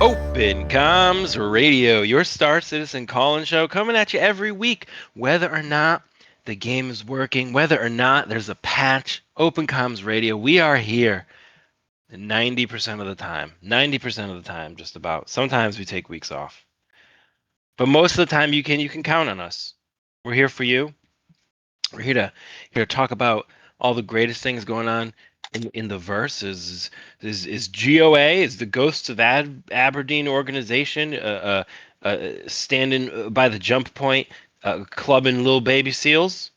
Open Comms Radio, your Star Citizen call-in show coming at you every week, whether or not the game is working, whether or not there's a patch. Open Comms Radio, we are here 90% of the time. 90% of the time, just about. Sometimes we take weeks off. But most of the time you can count on us. We're here for you. We're here to talk about all the greatest things going on in the verse. Is GOA, is the Ghosts of Aberdeen organization standing by the jump point, clubbing little baby seals?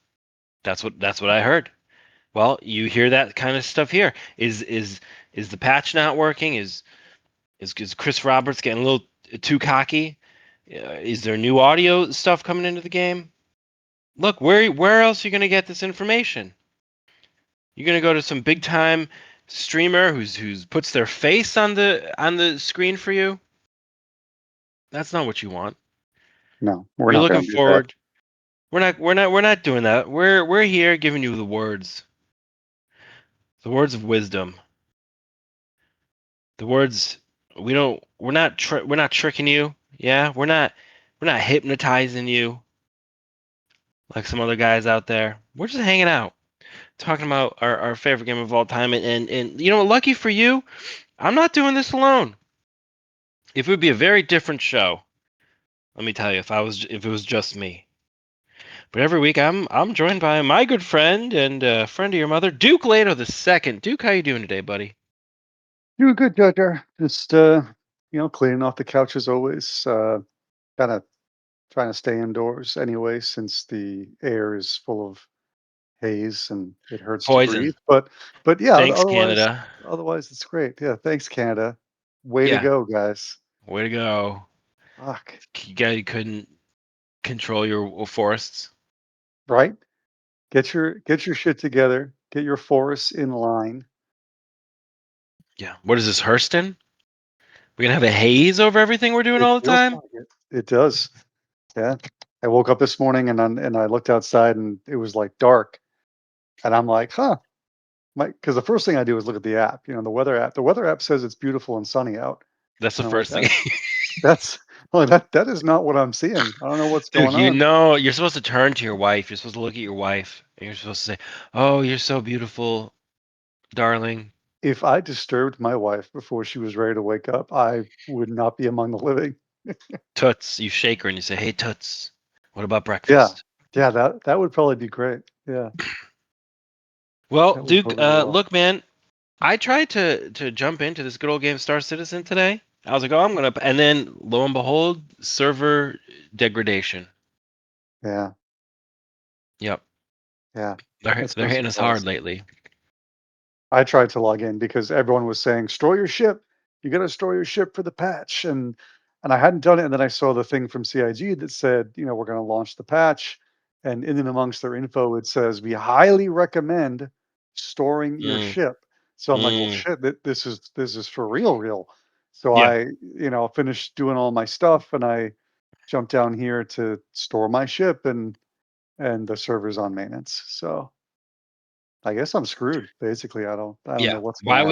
That's what I heard. Well, you hear that kind of stuff here. Is the patch not working? Is Chris Roberts getting a little too cocky? Is there new audio stuff coming into the game? Look, where else are you gonna get this information? You're gonna go to some big time streamer who's puts their face on the screen for you? That's not what you want. No, we're You're not looking going to do that. forward. We're not doing that. We're here giving you the words of wisdom. The words we don't. We're not tricking you. Yeah, we're not hypnotizing you like some other guys out there. We're just hanging out, talking about our favorite game of all time. And you know, lucky for you, I'm not doing this alone. It would be a very different show. Let me tell you, if it was just me. But every week I'm joined by my good friend and friend of your mother, Duke Lato the second. Duke, how you doing today, buddy? Doing good, Judger. Just cleaning off the couch as always. Kind of trying to stay indoors anyway, since the air is full of haze and it hurts to Poison. breathe. But yeah, Thanks, otherwise Canada. otherwise it's great. Yeah, thanks, Canada. Way to Yeah, go, guys. way to go. Fuck. You guys couldn't control your forests. Right? Get your shit together. Get your forests in line. Yeah. What is this, Hurston? We're gonna have a haze over everything we're doing It all the feels time? like it. It does. Yeah. I woke up this morning and I looked outside and it was like dark. And I'm like, huh. Because the first thing I do is look at the app, the weather app. The weather app says it's beautiful and sunny out, That's the and I'm like, first thing. that's well, that is not what I'm seeing. I don't know what's Dude, going you on. know, you're supposed to turn to your wife. You're supposed to look at your wife, and you're supposed to say, "Oh, you're so beautiful, darling." If I disturbed my wife before she was ready to wake up, I would not be among the living. Toots, you shake her and you say, "Hey, Toots, what about Yeah, breakfast?" yeah, that would probably be great. Yeah, Well, that would Duke, bode really well. look, man, I tried to jump into this good old game Star Citizen today. I was like, "Oh, I'm gonna," and then lo and behold, server degradation. Yeah, Yep, yeah, that's they're no hitting us hard surprise. lately. I tried to log in because everyone was saying, "Store your ship. You got to store your ship for the patch." And I hadn't done it, and then I saw the thing from CIG that said, we're going to launch the patch, and in and amongst their info, it says we highly recommend storing your Mm, ship. So I'm like, well, mm, shit, this is for real, real. So yeah, I, finished doing all my stuff, and I jumped down here to store my ship, and the server's on maintenance. So I guess I'm screwed. Basically, I don't yeah. know what's gonna happen.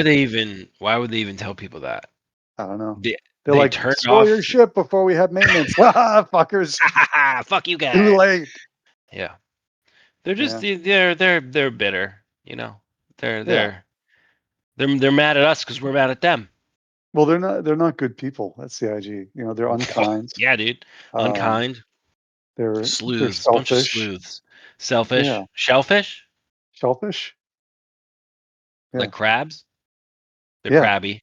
Why would they even tell people that? I don't know. They They're they like, turned store your off. ship before we have maintenance. Ha fuckers. Fuck you Too guys. late. Yeah, they're just Yeah. they're bitter. You know, they're Yeah. they're they're mad at us because we're mad at them. Well, they're not good people at CIG. They're unkind. Yeah, dude. Um, Unkind. they're Sleuths. Bunch of selfish. sleuths. Selfish. Yeah. Shellfish? Selfish. Yeah. Like crabs? They're Yeah. crabby.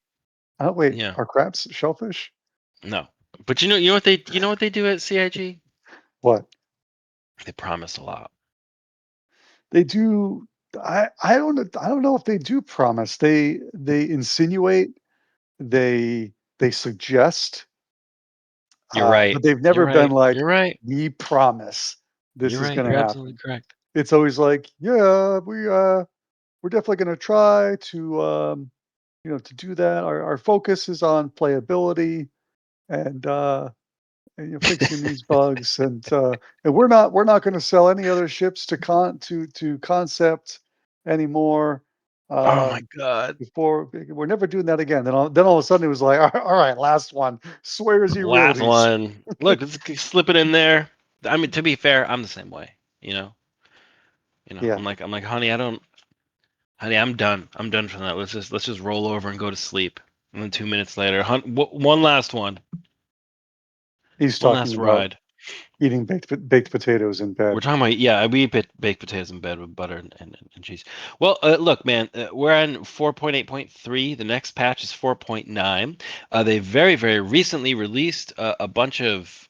Oh wait, Yeah. are crabs shellfish? No. But you know what they do at CIG? What? They promise a lot. They do. I don't know if they do promise. They insinuate, they suggest, You're right. but they've You're never been right. like, You're right. "We promise this You're is right. gonna You're absolutely happen." correct. It's always like, "Yeah, we're definitely gonna try to do that. Our focus is on playability and, fixing these bugs, and we're not gonna sell any other ships to concept anymore. Oh my Um, god. before we're never doing that again. Then all of a sudden it was like, all right, last one. Swearsy Last realties. one. Look, let's slip it in there. I mean, to be fair, I'm the same way. You know. Yeah, I'm like, honey, I don't, honey, I'm done. I'm done from that. Let's just roll over and go to sleep. And then 2 minutes later, one last one, he's one talking last about ride. eating baked potatoes in We're bed. talking about, yeah, we eat baked potatoes in bed with butter and cheese. Well, look, man, we're on 4.8.3. The next patch is 4.9. They very, very recently released a bunch of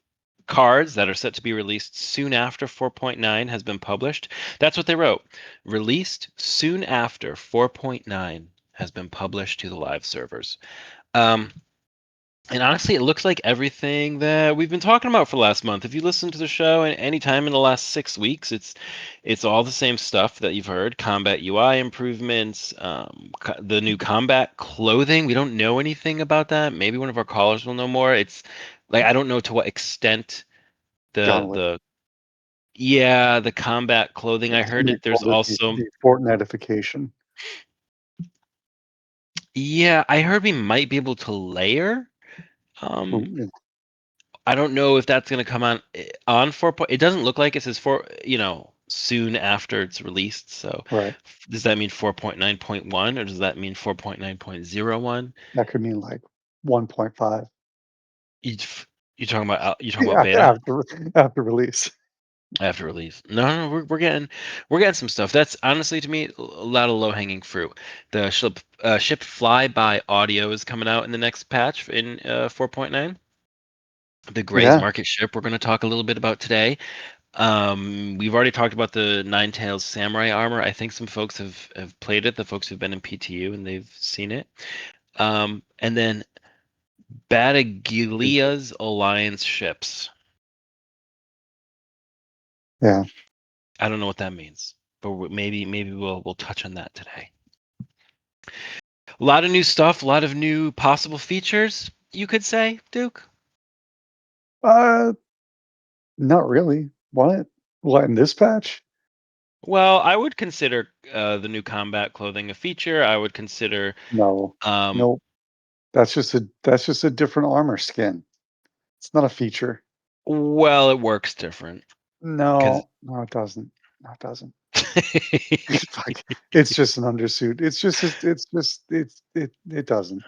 cards that are set to be released soon after 4.9 has been published. That's what they wrote. Released soon after 4.9 has been published to the live servers. Um, and honestly, it looks like everything that we've been talking about for the last month. If you listen to the show any time in the last 6 weeks, it's all the same stuff that you've heard. Combat UI improvements, the new combat clothing. We don't know anything about that. Maybe one of our callers will know more. It's like I don't know to what extent the John Wick. the yeah, the combat clothing. I heard Somebody it. There's called it the also the Fortnitification. yeah, I heard we might be able to layer. Ooh, Um, yeah, I don't know if that's going to come on 4. It doesn't look like it says soon after it's released. So right. does that mean 4.9.1 or does that mean 4.9.01? That could mean like 1.5. You you talking about Yeah, beta after release. after release? No, no, we're getting some stuff. That's honestly to me a lot of low hanging fruit. The ship flyby audio is coming out in the next patch in 4.9. The Gray's Yeah, Market ship we're going to talk a little bit about today. We've already talked about the Nine Tails Samurai armor. I think some folks have played it, the folks who've been in PTU and they've seen it. And then Batagilia's Alliance ships. yeah. I don't know what that means, but maybe we'll touch on that today. A lot of new stuff, a lot of new possible features, you could say, Duke. Uh, not really. What? What in this patch? Well, I would consider the new combat clothing a feature. I would consider No, um, no. That's just a different armor skin. It's not a feature. well, it works different because No, no, it doesn't. No, it doesn't. It's like it's just an undersuit. It doesn't.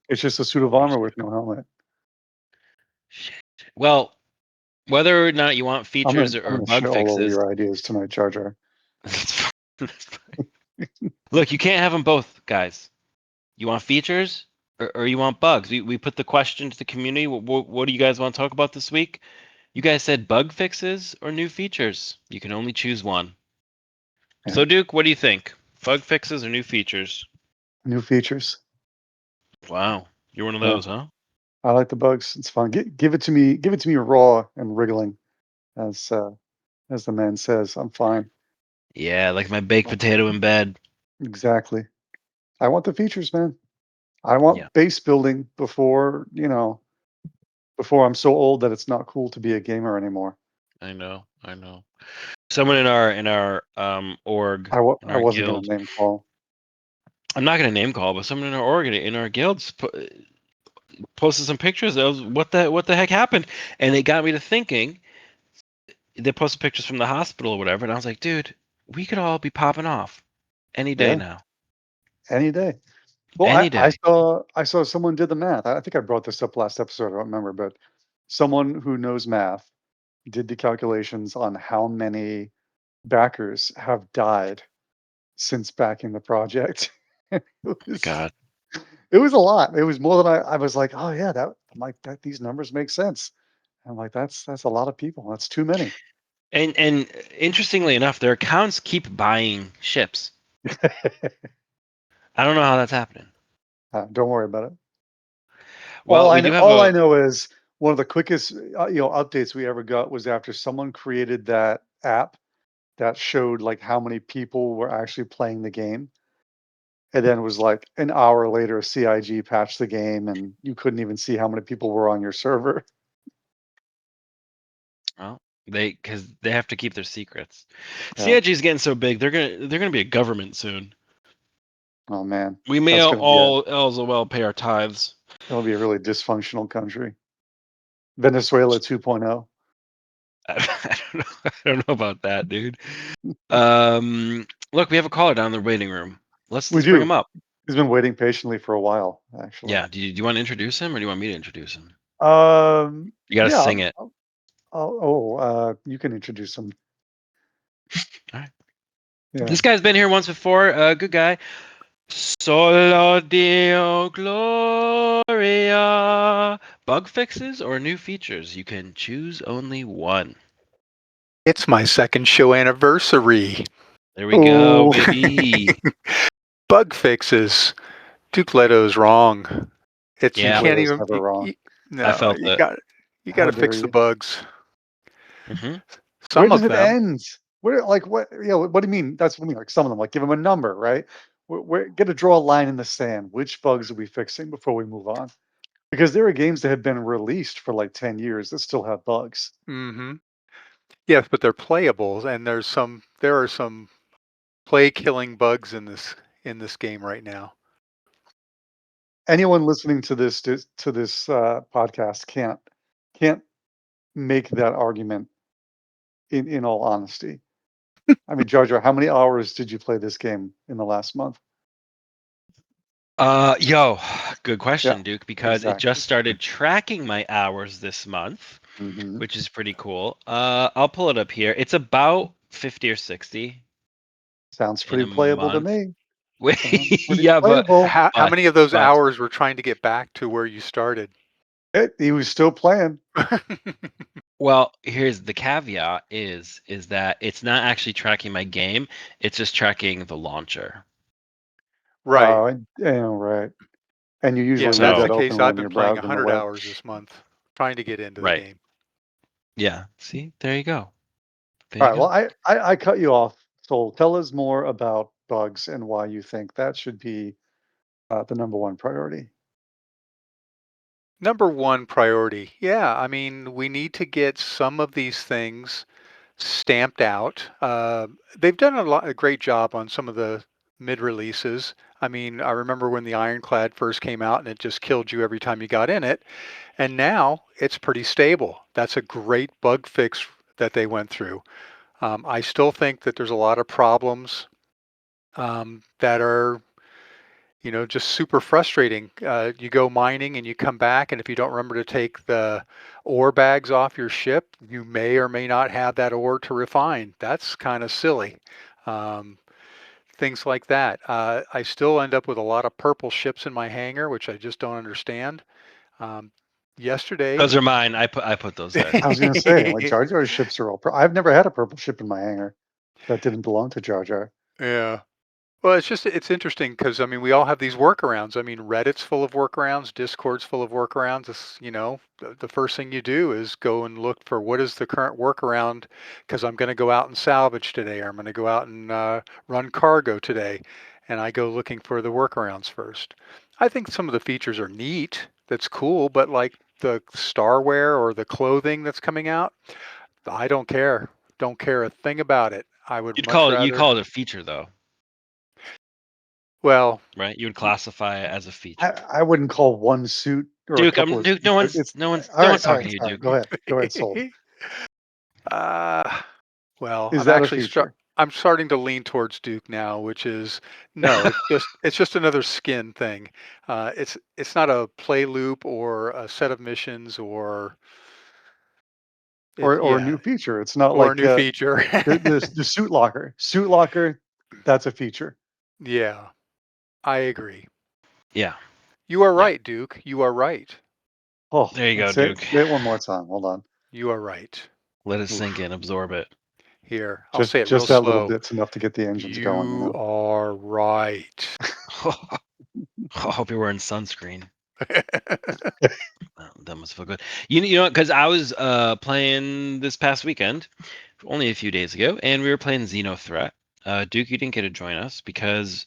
It's just a suit of Holy armor shit. with no helmet. Shit. Well, whether or not you want I'm gonna features I'm or gonna shit bug all over fixes, your ideas tonight, Jar Jar. that's fine. That's fine. Look, you can't have them both, guys. You want features or you want bugs? We put the question to the community. What do you guys want to talk about this week? You guys said bug fixes or new features. You can only choose one. Yeah, So, Duke, what do you think? Bug fixes or new features? new features. Wow, you're one of Yeah, those, huh? I like the bugs. It's fun. Give it to me. Give it to me raw and wriggling, as uh, as the man says. I'm fine. Yeah, like my baked Oh, potato in bed. exactly. I want the features, man. I Yeah, want base building before I'm so old that it's not cool to be a gamer anymore. I know, I know. Someone in our org in I our wasn't gonna guild. name call. I'm not gonna name call, but someone in our org in our guilds posted some pictures. Of what the heck happened, and it got me to thinking. They posted pictures from the hospital or whatever, and I was like, dude, we could all be popping off any day Yeah, now, any day. Well, any I day. saw I saw someone did the math. I think I brought this up last episode. I don't remember, but someone who knows math did the calculations on how many backers have died since backing the project. it was God, it was a lot. It was more than I was like, oh yeah, that I'm like that these numbers make sense. I'm like, that's a lot of people. That's too many. and interestingly enough, their accounts keep buying ships. I don't know how that's happening. Don't worry about it. Well, we do have All I a know is one of the quickest updates we ever got was after someone created that app that showed like how many people were actually playing the game. And then it was like an hour later, CIG patched the game, and you couldn't even see how many people were on your server. well, because they have to keep their secrets. Yeah, CIG is getting so big, they're gonna be a government soon. Oh man, We may that's gonna be all as well pay our tithes. that'll be a really dysfunctional country. Venezuela 2.0. I don't know. I don't know about that, dude. Look, we have a caller down in the waiting room. Let's We let's bring him do. up. He's been waiting patiently for a while, actually. Yeah. Do you want to introduce him, or do you want me to introduce him? You got to Yeah. sing it. You can introduce him. All right. Yeah. This guy's been here once before. Good guy. Solo Dio Gloria. Bug fixes or new features? You can choose only one. It's my second show anniversary. There we go, Oh, baby. Bug fixes. Duke Leto's wrong. It's you Yeah, can't Leto's even. never wrong. I No, felt it. you got How to dare fix the you? bugs. Hmm. Where Some does of it them. end? Where, like, what? What do you mean? That's what I mean. Like some of them, like give them a number, right? Get to draw a line in the sand. Which bugs are we fixing before we move on? Because there are games that have been released for like 10 years that still have bugs. Mm-hmm. Yes, but they're playable, and there are some play-killing bugs in this game right now. Anyone listening to this podcast can't make that argument in all honesty. I mean, Jar Jar, how many hours did you play this game in the last month? Yo, good Yeah, question, Duke, because it just exactly. started tracking my hours this month, Hmm. which is pretty cool. I'll pull it up here. It's about 50 or 60 Sounds in pretty a playable to month. me. Wait, Sounds pretty yeah, playable. How but many of those but hours were trying to get back to where you started? He was still playing. well, here's the caveat is that it's not actually tracking my game, it's just tracking the launcher. Right. Right. And you Yeah, usually if leave that's So, the that case, open I've when been you're playing browsing the 100 web. hours this month trying to get into the right. game. Yeah. See? There you go. There All you right. Well, go. I cut you off. So tell us more about bugs and why you think that should be the number one priority. Number one priority. Yeah, I mean, we need to get some of these things stamped out. They've done a great job on some of the mid releases. I mean, I remember when the Ironclad first came out and it just killed you every time you got in it. And now it's pretty stable. That's a great bug fix that they went through. I still think that there's a lot of problems that are just super frustrating. You go mining and you come back, and if you don't remember to take the ore bags off your ship, you may or may not have that ore to refine. That's kind of silly. Um, Things like that. I still end up with a lot of purple ships in my hangar, which I just don't understand. Um, Those Yesterday, are mine. I put those there. I was gonna say, like Jar Jar's ships are all. I've never had a purple ship in my hangar that didn't belong to Jar Jar. yeah. Well, it's interesting because I mean we all have these workarounds. I mean Reddit's full of workarounds, Discord's full of workarounds. The first thing you do is go and look for what is the current workaround because I'm going to go out and salvage today, or I'm going to go out and run cargo today, and I go looking for the workarounds first. I think some of the features are neat. That's cool, but like the starware or the clothing that's coming out, I don't care. Don't care a thing about it. I would much You'd rather. call it a feature though, Well, right? You would classify it as a feature. I wouldn't call one suit or a Duke, couple of Duke. suits. It's No one's talking to you, all right. Duke. Go ahead. Go ahead. Sold. Uh, well, Is that a feature? I'm starting to lean towards Duke now, which is no, it's just another skin thing. It's not a play loop or a set of missions or it Or a yeah, new feature? It's not or a like new feature. the suit locker. Suit locker. That's a feature. Yeah, I agree. Yeah. You are Yeah. right, Duke. You are right. Oh, There you go, let's say Duke. say it one more time. Hold on. You are right. Let it sink Oof. in, absorb it. Here, I'll say it real Just that little slow. bit's enough to get the engines going. You are right. I hope you're wearing sunscreen. That must feel good. You know, because I was playing this past weekend, only a few days ago, and we were playing Xeno Threat. Duke, you didn't get to join us because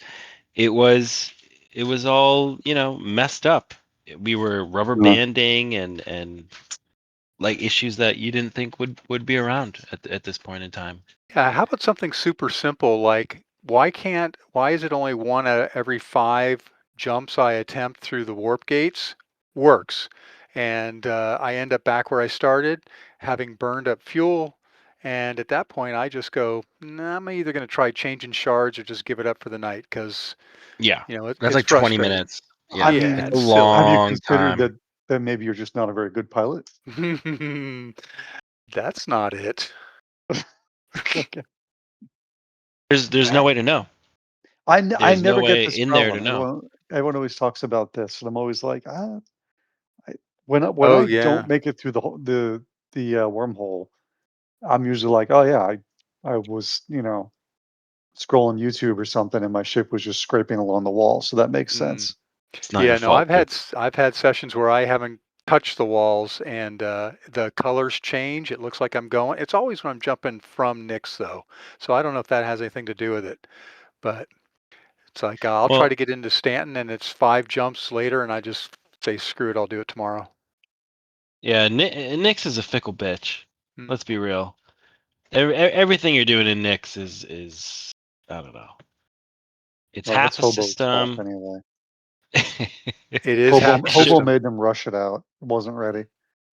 it was it was all messed up. We were rubber Uh, banding and like issues that you didn't think would be around at this point in time. Yeah, how about something super simple like why is it only 1 out of every 5 jumps I attempt through the warp gates works? And I end up back where I started, having burned up fuel. And at that point, I just go, nah, I'm either going to try changing shards or just give it up for the night because, Yeah, that's it's like 20 frustrating. minutes. I Yeah, it's Yeah, a it's mean, silly. have you long considered time. that maybe you're just not a very good pilot? That's not it. Okay. There's no way to know. I There's no never get way this in there to problem. know. Everyone always talks about this, and I'm always like, I, when Oh I yeah. don't make it through the wormhole, I'm usually like, oh yeah, I was scrolling YouTube or something, and my ship was just scraping along the wall, so that makes Mm. sense. It's not your Yeah, no, fault, dude. I've had sessions where I haven't touched the walls and the colors change. It looks like I'm going. It's always when I'm jumping from Nyx though, so I don't know if that has anything to do with it. But it's like I'll try Well, to get into Stanton and it's 5 jumps later, and I just say screw it, I'll do it tomorrow. yeah, Nyx is a fickle bitch. Mm. Let's be real. Everything you're doing in Nyx is I don't know. It's Well, that's half a Hobo's fault system. anyway. It is Hobo half a Hobo system. made them rush it out. It wasn't ready.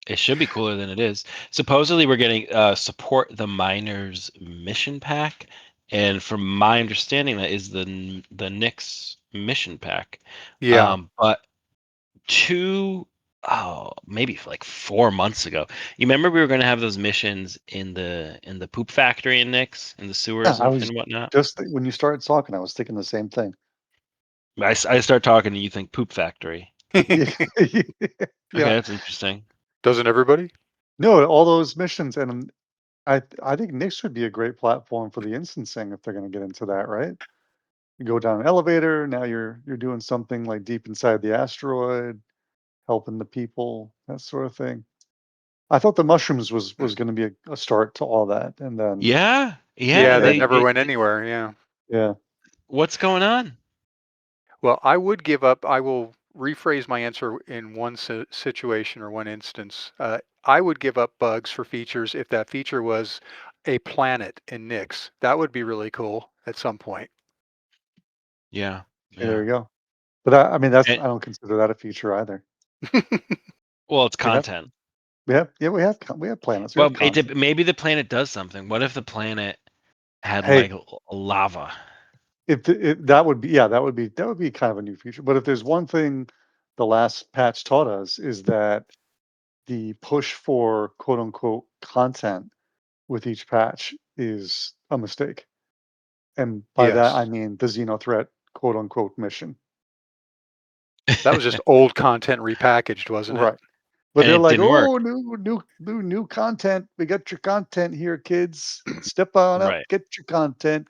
It should be cooler than it is. Supposedly, we're getting support the miners mission pack, and from my understanding, that is the Nyx mission pack. Yeah. But maybe like 4 months ago, you remember we were going to have those missions in the poop factory in Nyx, in the Yeah, sewers I and was whatnot. when you started talking, I was thinking the same thing. I start talking, and you think poop factory. Yeah, Okay, yeah. that's interesting. Doesn't everybody? No, all those missions, and I think Nix would be a great platform for the instancing if they're going to get into that, right? You go down an elevator. Now you're doing something like deep inside the asteroid, helping the people, that sort of thing. I thought the mushrooms was going to be a start to all that, and then Yeah, Yeah, yeah. that then never went anywhere. Yeah. yeah, What's going on? Well, I would give up. I will rephrase my answer in one situation or one instance. I would give up bugs for features if that feature was a planet in Nyx. That would be really cool at some point. Yeah, okay, there yeah. you go. But I mean that's And I don't consider that a feature either. well, it's We have content. we have planets. We have Well, content. maybe the planet does something. What if the planet had Hey, like lava? if that would be yeah, that would be kind of a new feature. But if there's one thing the last patch taught us is that the push for quote unquote content with each patch is a mistake. And by that I Yes. mean the Xeno threat quote unquote mission. That was just old content repackaged, wasn't it? Right. But And they're it like, didn't work. oh, new content. We got your content here, kids. Step on up, Right. get your content.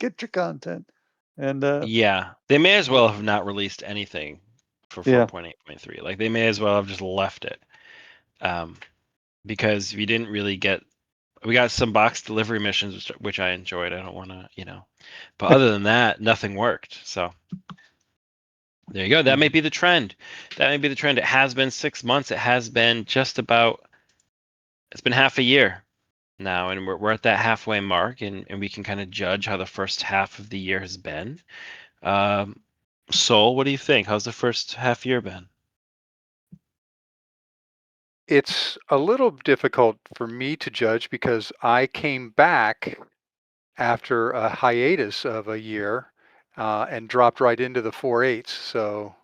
And Yeah. They may as well have not released anything for yeah, 4.8.3. Like they may as well have just left it. Um, because we didn't really get we got some box delivery missions which I enjoyed. I don't want to. But other than that, nothing worked. So there you go. That may mhm. be the trend. That may be the trend. It has been 6 months. It has been just about. It's been half a year now, and we're at that halfway mark, and we can kind of judge how the first half of the year has been. Um, Soul, what do you think? How's the first half year been? It's a little difficult for me to judge because I came back after a hiatus of a year and dropped right into the 4.8s. So,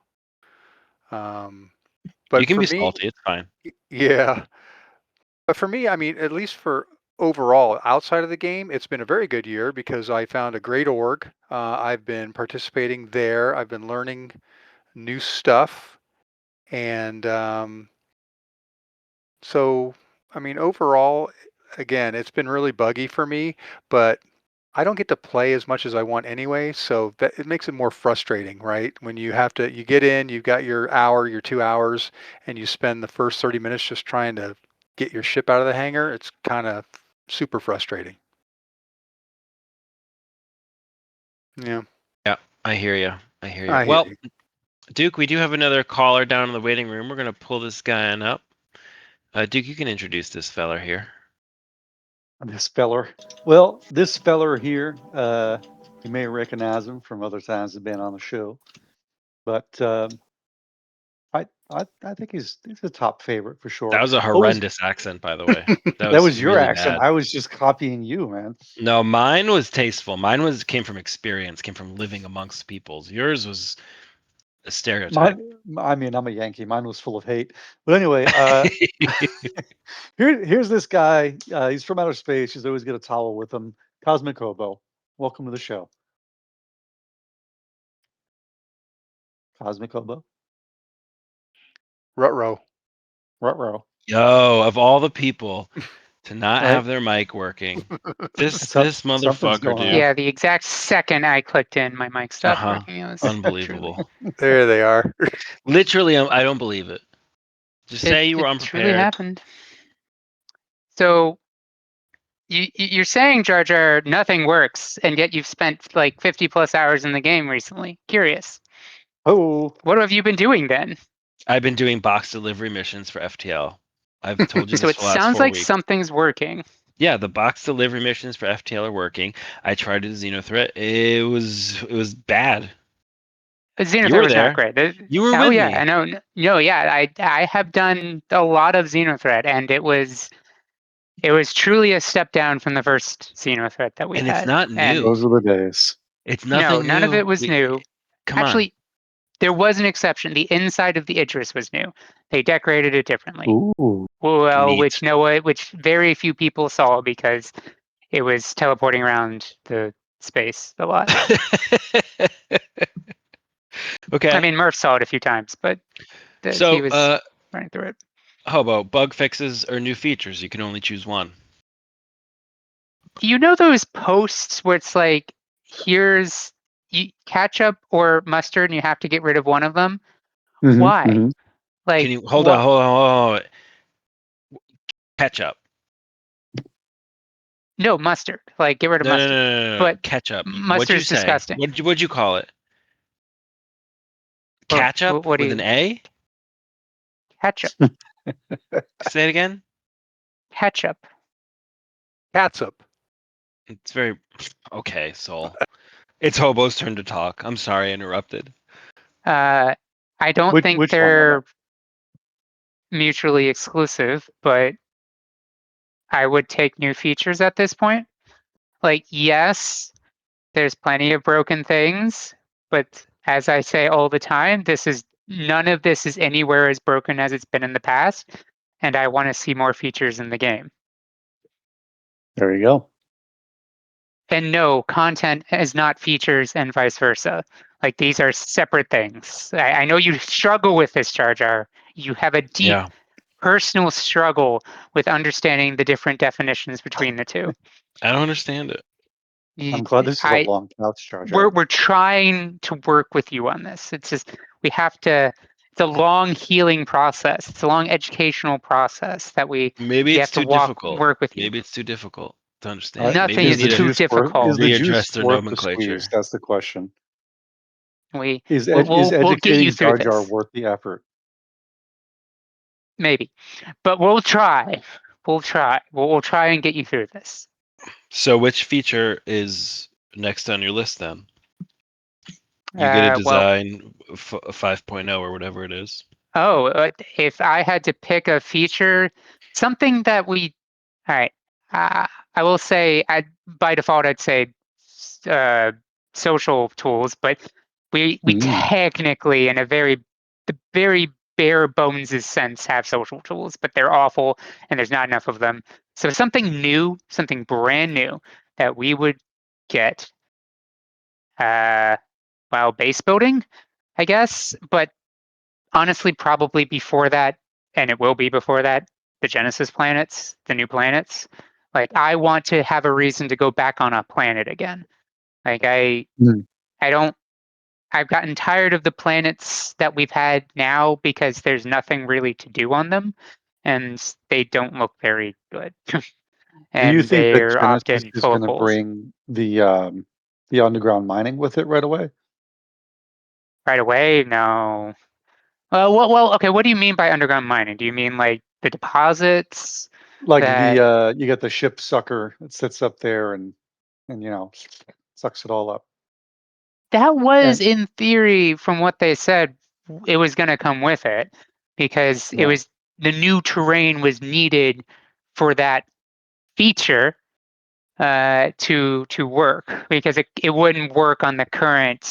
um, You but can for be me, salty. It's fine. yeah. But for me, I mean, at least for overall outside of the game, it's been a very good year because I found a great org. I've been participating there. I've been learning new stuff. And so, I mean, overall, again, it's been really buggy for me, but I don't get to play as much as I want anyway, so that it makes it more frustrating, right? When you get in, you've got your hour, your 2 hours, and you spend the first 30 minutes just trying to get your ship out of the hangar. It's kind of super frustrating. Yeah, Yeah, I hear you. I hear you. I hear Well, you. Duke, we do have another caller down in the waiting room. We're gonna pull this guy on up. Duke, you can introduce this feller here. This feller. Well, this feller here. You may recognize him from other times he's been on the show, but I think he's a top favorite for That sure. was a What was horrendous accent, by the way. That that was was your really accent? bad. I was just copying you, man. No, mine was tasteful. Mine came from experience, came from living amongst peoples. Yours was a stereotype. I mean, I'm a Yankee. Mine was full of hate. But anyway, here's this guy. He's from outer space. He's always got a towel with him. Cosmic Hobo. Welcome to the show, Cosmic Hobo. Ruh-roh. Ruh-roh. Yo, of all the people to not Right? have their mic working, this Some, this something's motherfucker, going on. dude. Yeah, the exact second I clicked in, my mic stopped Uh-huh. working. It was truly, Unbelievable. There they are. Literally, I don't believe it. Just it say you it were truly unprepared. happened. So you're saying, Jar Jar, nothing works, and yet you've spent like 50 plus hours in the game recently. Curious. Oh, What have you been doing then? I've been doing box delivery missions for FTL. I've told you So this it for the last sounds 4 like weeks. something's working. Yeah, the box delivery missions for FTL are working. I tried a Xenothreat. It was bad. You Xenothreat were was not there. great. You were Oh with yeah, I me. know. No, yeah, I have done a lot of Xenothreat, and it was truly a step down from the first Xenothreat that we And it's had. not And new. those were the days. It's no, nothing none of new. it was new. Come on. Actually, there was an exception. The inside of the Idris was new. They decorated it differently. Ooh, Well, Neat. which very few people saw because it was teleporting around the space a lot. I Okay. mean, Murph saw it a few times, but he So, was running through it. how about bug fixes or new features? You can only choose one. You know those posts where it's like, here's ketchup or mustard, and you have to get rid of one of them? hmm Why? hmm Can Like, you hold on, what? hold on, hold on. Ketchup. No, mustard. Like, get rid of No, no, no, mustard. no, no, no. But Ketchup. What'd you mustard's say? disgusting. What'd you call it? Or Ketchup what do with an you A? ketchup? Say it again. Ketchup. Catsup. It's very okay, Soul. It's Hobo's turn to talk. I'm sorry I interrupted. I don't think Which one, Hobo? they're mutually exclusive, but I would take new features at this point. Like, yes, there's plenty of broken things, but as I say all the time, none of this is anywhere as broken as it's been in the past, and I want to see more features in the game. There you go. And no, content is not features and vice versa. Like, these are separate things. I know you struggle with this, Jar Jar. You have a deep Yeah, personal struggle with understanding the different definitions between the two. I don't understand it. I'm glad this is a I long couch, Jar Jar. we're trying to work with you on this. It's just we have to. It's a long healing process. It's a long educational process that we Maybe it's have to too difficult. work with you. Maybe it's too difficult to understand. Maybe Nothing they Is is the need to too juice worth? Is difficult. the juice readdress their worth the squeeze? nomenclature. That's the question. We Is we'll get you educating through Jar Jar this. worth the effort? Maybe, but we'll try. We'll try. We'll try and get you through this. So, which feature is next on your list then? You get a Well, design 5.0 or whatever it is. if I had to pick a feature, something that all right, I will say, by default, I'd say uh, social tools, but we Mm. technically, in the very bare bones sense, have social tools, but they're awful, and there's not enough of them. So something new, something brand new that we would get, uh, while base building, I guess, but honestly, probably before that, and it will be before that, the Genesis planets, the new planets. Like, I want to have a reason to go back on a planet again. Like, Mm. I don't. I've gotten tired of the planets that we've had now because there's nothing really to do on them, and they don't look very good, Do you and think that they're Genesis often is full of going to holes. bring the underground mining with it right away? Right away, no. Okay. What do you mean by underground mining? Do you mean like the deposits Like that? you get the ship sucker that sits up there and sucks it all up. That was And in theory, from what they said, it was going to come with it because it yeah, was the new terrain was needed for that feature to work because it wouldn't work on the current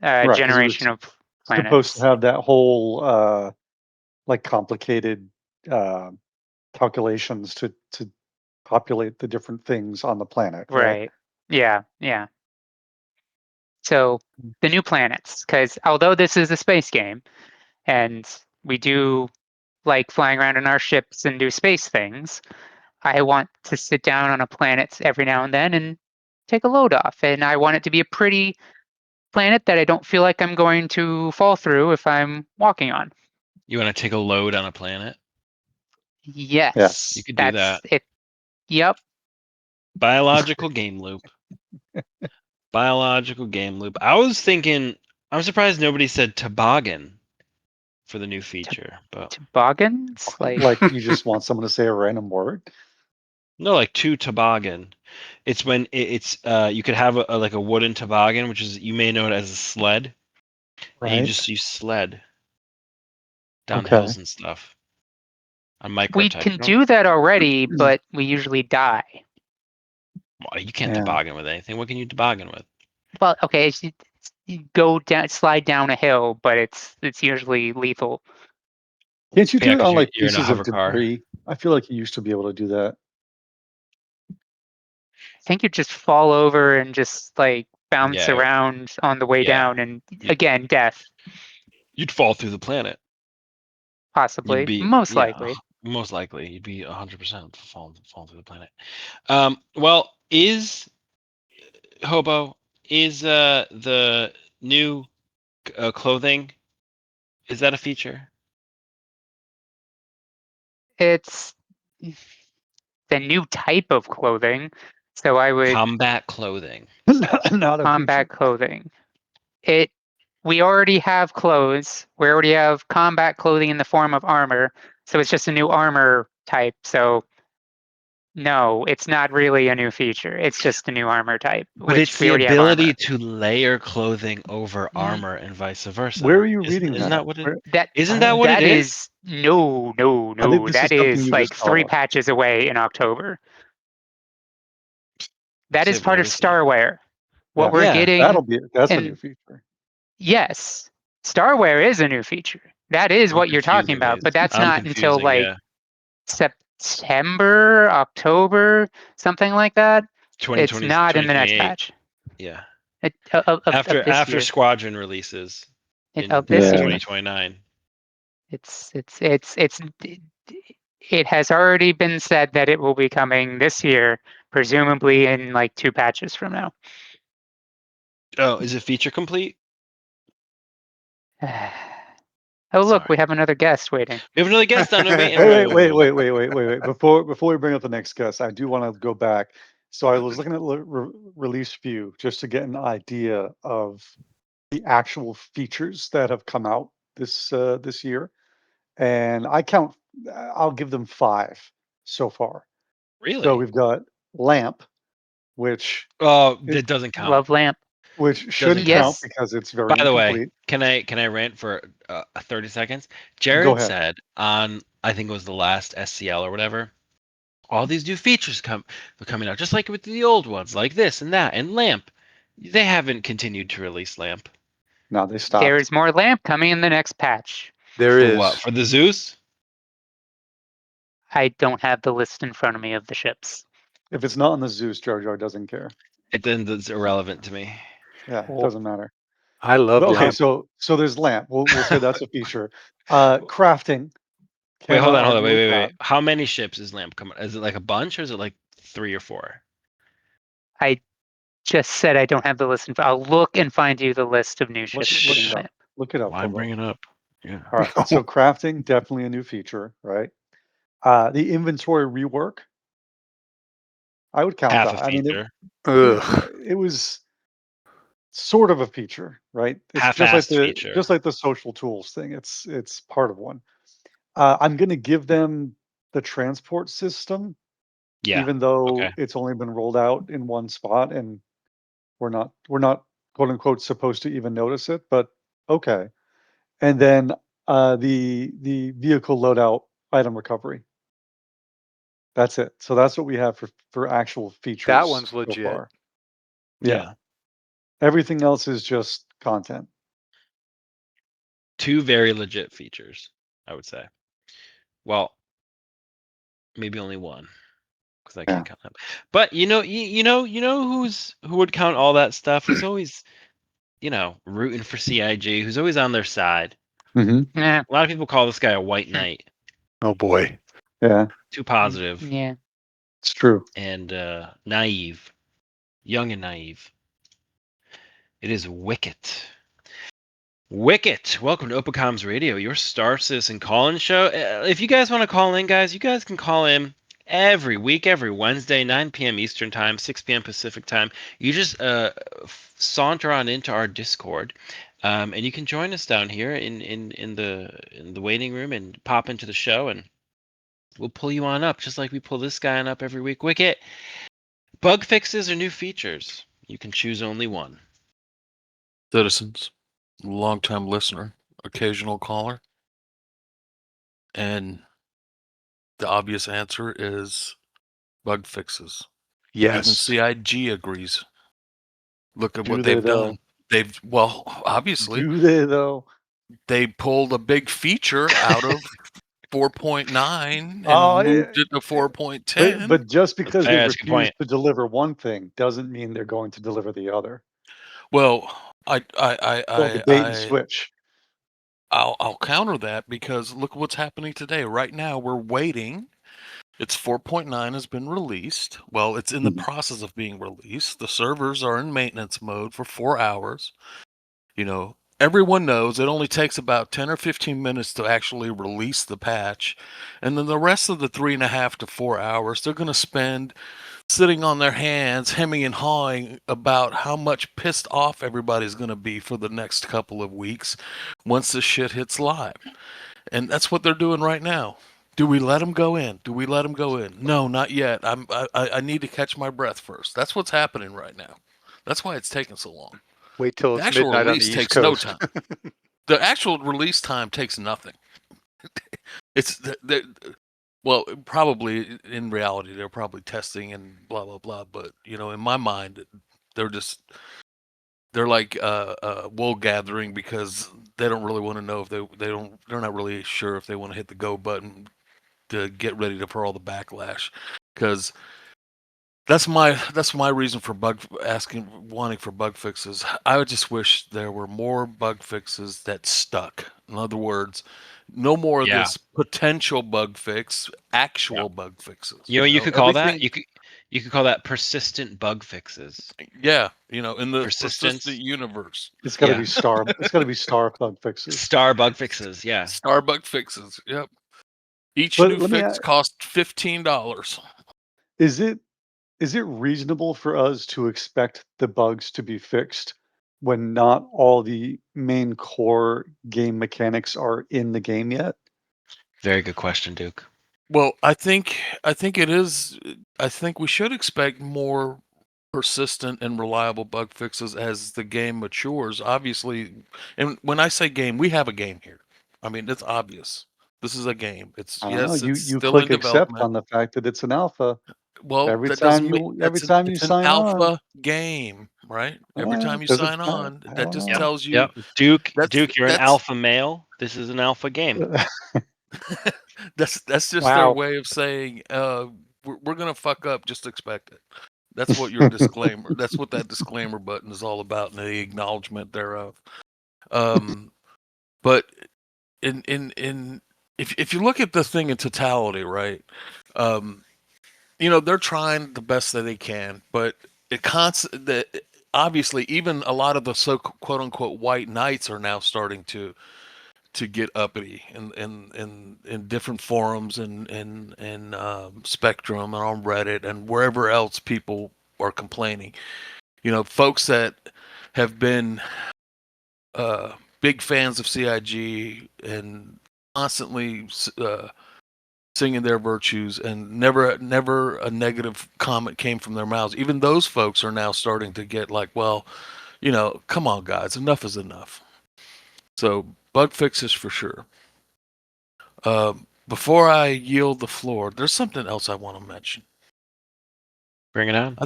right, because it was generation of supposed to planets. have that whole like complicated uh, calculations to populate the different things on the planet, right? Right. Yeah. Yeah. So the new planets, because although this is a space game and we do like flying around in our ships and do space things, I want to sit down on a planet every now and then and take a load off. And I want it to be a pretty planet that I don't feel like I'm going to fall through if I'm walking on. You want to take a load on a planet? Yeah. You Yes, could do that's that. it. Yep. Biological game loop. Biological game loop. I was thinking. I'm surprised nobody said toboggan for the new feature, but Toboggans? Like you just want someone to say a random word, no, like two toboggan. It's when it's you could have a like a wooden toboggan, which is you may know it as a sled, and right? you sled down Okay. hills and stuff on We microtype. can do that already, but we usually die. Well, you can't Yeah. toboggan with anything. What can you toboggan with? Well, okay, you go down, slide down a hill, but it's usually lethal. Can't you Yeah, do it because on like you're in a pieces of hover car. debris? I feel like you used to be able to do that. I think you just fall over and just like bounce Yeah, around on the way yeah. down, and You'd again, death, you'd fall through the planet. You'd possibly, be most yeah, likely. most likely you'd be 100% falling through the planet. Well, is Hobo is the new clothing, is that a feature? It's the new type of clothing, so I would Combat clothing. Not a combat feature. clothing. It we already have clothes. We already have combat clothing in the form of armor, so it's just a new armor type. So no, it's not really a new feature. It's just a new armor type, But which it's we the already have ability armor. to layer clothing over Mm, armor and vice Where versa. are you Isn't reading isn't that? that what it Where, That isn't that what it that is? is no, no, I think no. this is That something is you like just thought 3 of. patches away in October. That is Save part of everything. Starware. What Yeah, we're Yeah. getting that's a new in feature. yes, Starware is a new feature. That is I'm what you're talking confusing about, these. but that's I'm not until confusing, like yeah. September, October, something like that. It's 2020, not in the next 2028. patch Yeah. of this After year. Squadron releases Of in this Yeah. year. 2029. It's it has already been said that it will be coming this year, presumably in like 2 patches from now. Oh, is it feature complete? Oh, look, we Sorry. have another guest waiting. We have another guest on. Wait, Wait, wait, wait, wait, wait, wait, wait, wait. Before we bring up the next guest, I do want to go back. So I was looking at release view just to get an idea of the actual features that have come out this year, and I count. I'll give them 5 so far. So Really? we've got lamp, which Oh, it that doesn't count. Love lamp. which Doesn't shouldn't count. count Yes, because it's By very the way, incomplete. can I rant for 30 seconds? Go Jared ahead. said on, I think it was the last SCL or whatever, all these new features are coming out, just like with the old ones, like this and that and lamp. They haven't continued to release lamp. Now they there stopped. is more lamp coming in the next patch. There For what? is. For the Zeus? I don't have the list in front of me of the ships. If it's not on the Zeus, Jar Jar doesn't care. It then it's irrelevant to me. Yeah, it Oh, doesn't matter. I love But okay, lamp. so there's lamp. We'll say that's a feature. Crafting. Wait, Cannot hold on, argue with wait. that. How many ships is lamp coming? Is it like a bunch or is it like 3 or 4? I just said I don't have the list. I'll look and find you the list of new Look ships look getting it up. lamp. Look it up, Why bring Hobo. it up? Yeah. All right. So crafting, definitely a new feature, right? The inventory rework, I would count Half a that. I mean, feature. Ugh. it was sort of a feature, right? It's Half-assed feature. just like the social tools thing. It's part of one. I'm gonna give them the transport system, Yeah. even Okay. though it's only been rolled out in one spot, and we're not quote unquote supposed to even notice it, but okay. And then the vehicle loadout item recovery. That's it. So that's what we have for actual That features one's so legit. far. Yeah. Everything else is just content. 2 very legit features, I would say. Well, maybe only 1 because I Yeah. can't count them. But you know who would count all that stuff? Who's always, rooting for CIG, who's always on their side. Mm-hmm. Yeah. A lot of people call this guy a white knight. Oh boy. Yeah, Too positive Yeah. it's true. and naive. Young and naive. It is Wicket. Wicket, welcome to Opacom's Radio, your Star Citizen call-in show. If you guys want to call in, guys, you guys can call in every week, every Wednesday, 9 p.m. Eastern Time, 6 p.m. Pacific Time. You just saunter on into our Discord, and you can join us down here in the waiting room and pop into the show, and we'll pull you on up, just like we pull this guy on up every week. Wicket, bug fixes or new features? You can choose only one. Citizens, longtime listener, occasional caller. And the obvious answer is bug fixes. Even Yes. CIG agrees. Look at Do what they, they've though? done. Obviously, Do they though? they pulled a big feature out of 4.9 Oh, and moved yeah. it to 4.10. But just because they That's a good refuse point. to deliver one thing doesn't mean they're going to deliver the other. Well, Like a bait and switch. I'll counter that because look what's happening today. Right now, we're waiting. It's 4.9 has been released. Well, it's in the Mhm. process of being released. The servers are in maintenance mode for 4 hours. Everyone knows it only takes about 10 or 15 minutes to actually release the patch. And then the rest of the 3.5 to 4 hours, they're going to spend sitting on their hands, hemming and hawing about how much pissed off everybody's going to be for the next couple of weeks once the shit hits live. And that's what they're doing right now. Do we let them go in? Do we let them go in? No, not yet. I need to catch my breath first. That's what's happening right now. That's why it's taking so long. Wait till The it's actual midnight on the release East takes no Coast. time. The actual release time takes nothing. It's well, probably in reality they're probably testing and blah blah blah. But in my mind, they're like wool gathering because they don't really want to know if they're not really sure if they want to hit the go button to get ready for all the backlash, because that's my reason for wanting for bug fixes. I would just wish there were more bug fixes that stuck. In other words, no more of Yeah. this potential bug fix, actual Yeah. bug fixes. You could call that Everything. you could call that persistent bug fixes. Yeah, in the Persistence. persistent universe. It's got to Yeah. be star. It's got to be star bug fixes. Star bug fixes, yeah. Star bug fixes. Yep. Each But new let me fix ask, costs $15. is it reasonable for us to expect the bugs to be fixed when not all the main core game mechanics are in the game yet? Very good question, Duke. Well, I think it is. I think we should expect more persistent and reliable bug fixes as the game matures. Obviously, and when I say game, we have a game here. I mean, it's obvious. This is a game. It's I don't know. yes, it's You still in click accept development. on the fact that it's an alpha Well, every that time doesn't make you it's an sign on. alpha game, right? Every time you Does it? sign I on, that don't just Yep. know. tells you Yep. Duke, that's you're an that's alpha male. This is an alpha game. that's just their Wow. way of saying we're gonna fuck up. Just expect it. That's what your disclaimer. That's what that disclaimer button is all about, and the acknowledgement thereof. But in if you look at the thing in totality, right? They're trying the best that they can, but obviously even a lot of the so quote unquote white knights are now starting to get uppity in different forums and Spectrum and on Reddit and wherever else people are complaining. Folks that have been big fans of CIG and constantly singing their virtues, and never a negative comment came from their mouths. Even those folks are now starting to get like, well, come on, guys, enough is enough. So bug fixes for sure. Before I yield the floor, there's something else I want to mention. Bring it on.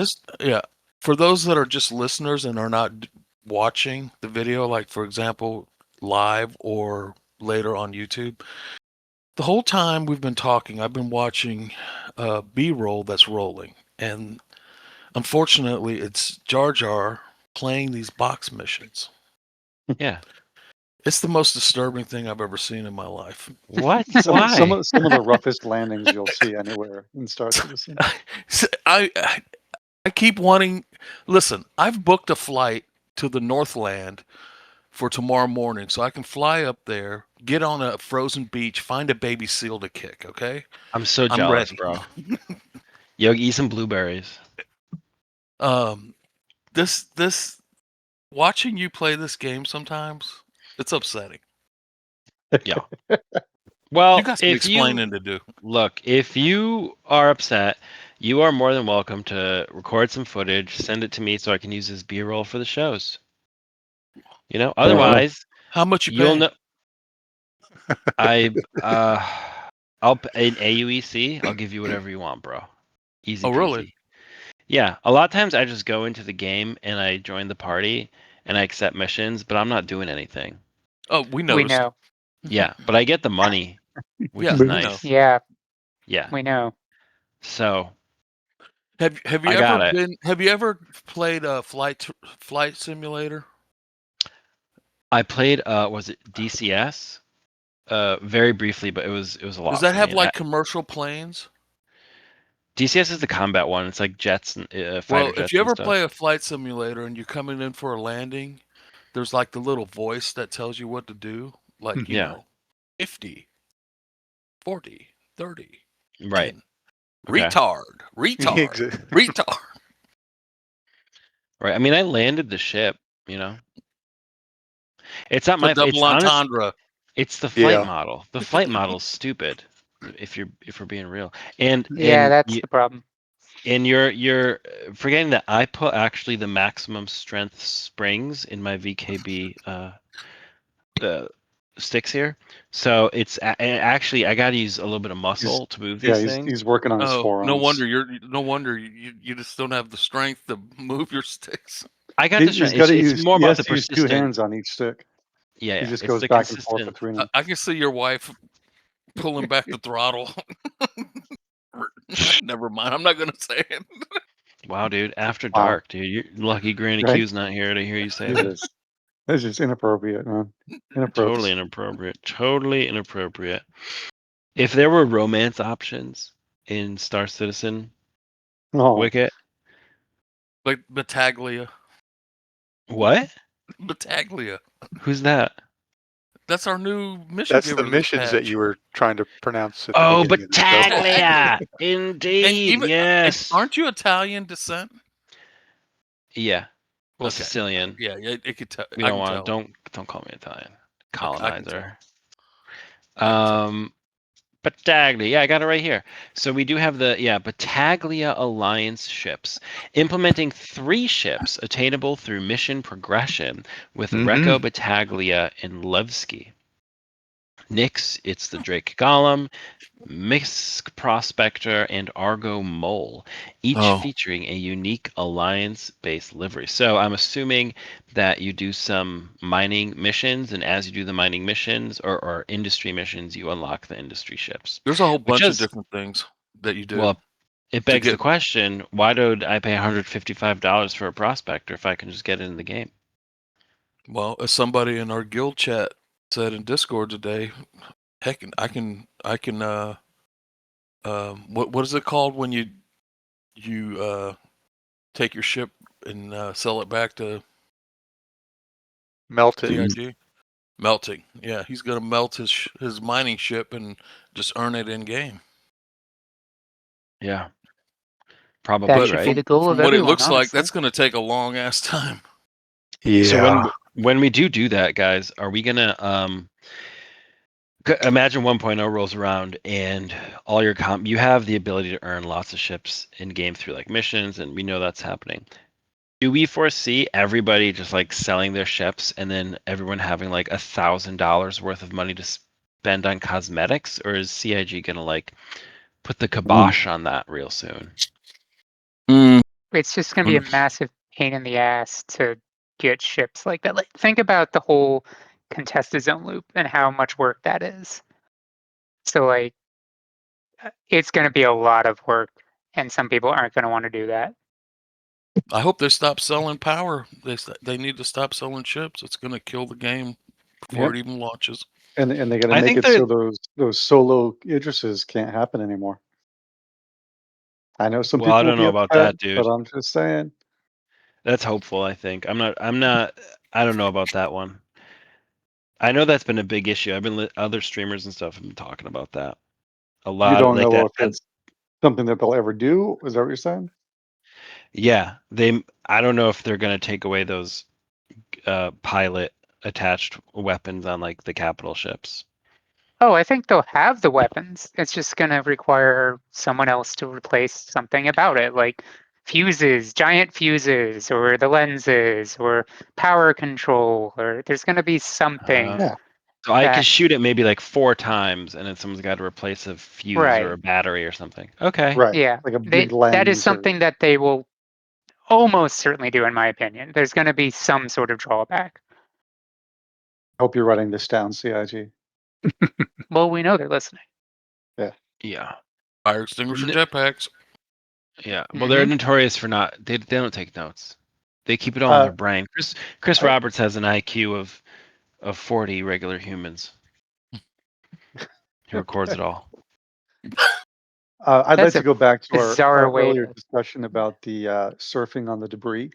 For those that are just listeners and are not watching the video, like for example, live or later on YouTube, the whole time we've been talking, I've been watching B-roll that's rolling, and unfortunately, it's Jar Jar playing these box missions. Yeah. It's the most disturbing thing I've ever seen in my life. What? Some Why? of the roughest landings you'll see anywhere in Star Citizen. I keep wanting. Listen, I've booked a flight to the Northland for tomorrow morning, so I can fly up there, get on a frozen beach, find a baby seal to kick. Okay, I'm so I'm jealous, ready. bro. Yo, eat some blueberries. This watching you play this game sometimes, it's upsetting. Yeah. You Well, got some explaining to do. look, if you are upset, you are more than welcome to record some footage, send it to me so I can use as B-roll for the shows. Otherwise, How much you you'll pay? know. In AUEC, I'll give you whatever you want, bro. Easy Oh, really? peasy. Yeah, a lot of times I just go into the game and I join the party and I accept missions, but I'm not doing anything. Oh, we We noticed. know. Yeah, but I get the money, which Yeah, is we Moves. know. nice. Yeah, Yeah. we know. So Have you I ever got it. have you ever played a flight simulator? I played was it DCS? Very briefly, but it was a Does lot that for have me. like commercial planes? DCS is the combat one. It's like jets and fighter Well, if jets you and ever stuff. play a flight simulator and you're coming in for a landing, there's like the little voice that tells you what to do, like, Yeah. 50, 40, 30, Right. 10. Okay. Retard, retard. Right. I mean, I landed the ship, you know. It's not It's a my it's double honest entendre. it's the flight Yeah. model. The flight model's stupid if we're being real. And Yeah, and that's you the problem. and you're forgetting that I put actually the maximum strength springs in my VKB uh sticks here. So and actually I got to use a little bit of He's muscle to move these things. he's working on his Oh, forearms. no wonder you just don't have the strength to move your sticks. I got the He's strength. got to It's use more he about has the to use two persistent. hands on each stick. Yeah, He yeah. just It's goes the back and forth consistent. between them. I can see your wife pulling back the throttle. Never mind. I'm not gonna say it. Wow, dude. After Wow, dark, dude. You're lucky Granny right? Q's not here to hear you say This this. is this is inappropriate, man. Totally Inappropriate. inappropriate. Totally inappropriate. If there were romance options in Star Citizen, Oh, Wicket, Like Battaglia. what? Battaglia. Who's that? That's our new mission That's the giver this missions that patch. you were trying to pronounce at the Oh, beginning of the show. Battaglia. Battaglia! And Indeed, even yes. aren't you Italian descent? Yeah, a Okay. Sicilian. Yeah, it could tell. We I don't can want to. tell. Don't call me Italian. Okay, I can tell. Colonizer. I can tell. Battaglia. Yeah, I got it right here. So we do have the Battaglia Alliance ships, implementing 3 ships attainable through mission progression with Mm-hmm. Recco Battaglia and Levski. Nyx, it's the Drake Golem, Misk Prospector, and Argo Mole, each Oh, featuring a unique alliance-based livery. So I'm assuming that you do some mining missions, and as you do the mining missions or industry missions, you unlock the industry ships. there's a whole Which bunch of is, different things that you do well, it to begs the get. question, why did I pay $155 for a prospector if I can just get it in the game? Well, as somebody in our guild chat said in Discord today, heck, I can. What is it called when you take your ship and sell it back to Melted. CIG? Melting. Yeah, he's gonna melt his mining ship and just earn it in game. Yeah, probably, That But should be right? the goal from of what it everyone, looks like, honestly. that's gonna take a long ass time. So Yeah. when we do that, guys, are we gonna imagine 1.0 rolls around and all your you have the ability to earn lots of ships in game through like missions, and we know that's happening. Do we foresee everybody just like selling their ships and then everyone having like $1,000 worth of money to spend on cosmetics, or is CIG gonna like put the kibosh on that real soon? Mm, It's just going to be a massive pain in the ass to get ships like that. Like, think about the whole contested zone loop and how much work that is. So, like, it's going to be a lot of work, and some people aren't going to want to do that. I hope they stop selling power. They need to stop selling chips. It's going to kill the game before Yep. it even launches. And they got to I make think it so that those solo Idrises can't happen anymore. I know some well, I people will don't be know about upset, that, dude. but I'm just saying. That's hopeful, I think. I don't know about that one. I know that's been a big issue. Other streamers and stuff have been talking about that. A You lot of don't like know that, if it's something that they'll ever do. Is that what you're saying? yeah, I don't know if they're gonna take away those pilot attached weapons on like the capital ships. Oh, I think they'll have the weapons. It's just going to require someone else to replace something about it, like fuses, giant fuses, or the lenses, or power control, or there's going to be something Yeah. So I could that, shoot it maybe like 4 times, and then someone's got to replace a fuse or right. a battery or something. Okay. Right. Yeah, Like a big that is lens or something that they will almost certainly do, in my opinion. There's going to be some sort of drawback. hope you're writing this down, CIG. Well, we know they're listening. Yeah. Yeah. Fire extinguisher N- jetpacks. yeah. Well, they're Hmm. notorious for not. They don't take notes. They keep it all in Uh, their brain. Chris I, Roberts has an IQ of 40 regular humans. He records it all. I'd like That's to a go back to bizarre our way earlier to. discussion about the surfing on the debris,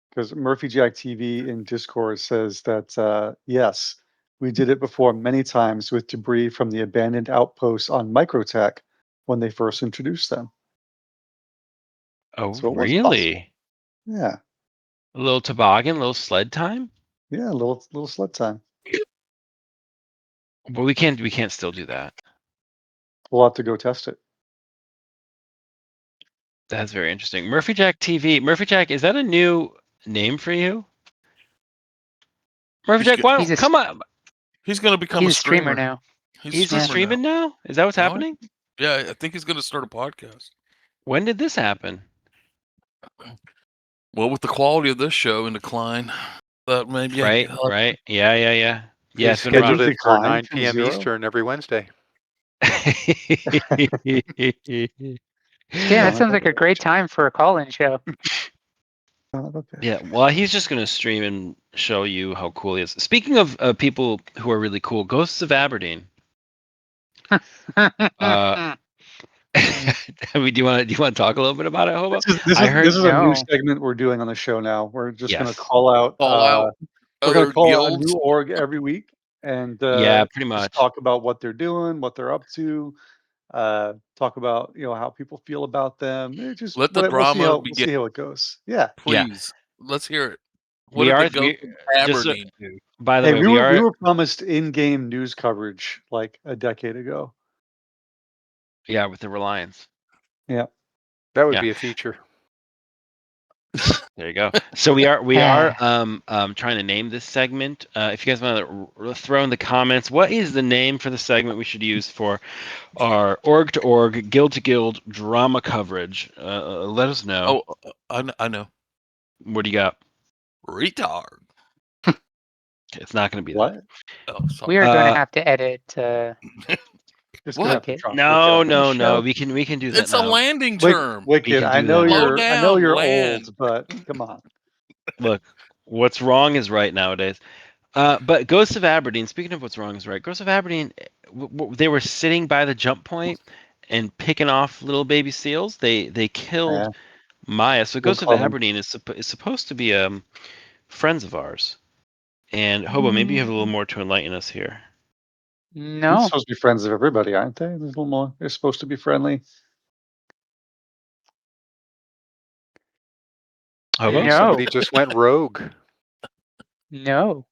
because MurphyJackTV in Discord says that yes, we did it before many times with debris from the abandoned outposts on Microtech when they first introduced them. Oh, So it was possible. really? Yeah, A little toboggan, a little sled time? yeah, a little sled time. But we can't still do that. We'll have to go test it. That's very interesting. Murphy Jack TV. Murphy Jack, is that a new name for you? Murphy He's Jack, get, why He's don't a come on? he's going to become a he's a streamer streamer. now. He's a He's just Yeah. streamer now. streaming now? Is that what's Oh, happening? yeah, I think he's going to start a podcast. When did this happen? Well, with the quality of this show in decline, thought maybe Right, I right. Yeah, yeah, yeah. Yeah, They it's been Did we scheduled rough. it for decline 9 from p.m. 0? Eastern every Wednesday. Yeah, that Son of sounds a like a great bitch. time for a call-in show. Son of a bitch. Yeah, well, he's just gonna stream and show you how cool he is. Speaking of people who are really cool, Ghosts of Aberdeen. Uh, do you want to talk a little bit about it, Hobo? I This heard, is a new No. segment we're doing on the show now. We're just gonna yes, call out call out we're gonna other call out a new guilds. org every week and yeah, pretty just much. talk about what they're doing, what they're up to, talk about, how people feel about them. Just Let the we'll see drama how we'll begin, see how it goes. Yeah. Yeah, please. Let's hear it. What we did the are. ghost We of just. Aberdeen do? By the Hey, way, we were promised in-game news coverage like a decade ago. Yeah, with the Reliance. Yeah. That would Yeah. be a feature. There you go. So we are trying to name this segment. If you guys want to throw in the comments, what is the name for the segment we should use for our org to org, guild to guild drama coverage? Let us know. Oh, I know. What do you got? Retard. Okay, it's not going to be that. What? Oh, We sorry. are going to Uh, have to edit Just gonna have What? to Wicked. drop no, Wicked on this no, no. show. We can do that It's a now. landing term. We Wicked, can do that Slow now. I know down, you're land. old, but come on. Look, what's wrong is right nowadays. But Ghosts of Aberdeen. Speaking of what's wrong is right. Ghosts of Aberdeen. They were sitting by the jump point and picking off little baby seals. They killed Yeah, Maya. So Bill Ghosts of Clement. Aberdeen is supposed to be friends of ours. And Hobo, maybe you have a little more to enlighten us here. They're No. supposed to be friends of everybody, aren't they? There's a little more. They're supposed to be friendly. Hobo? Maybe No. somebody just went rogue. No.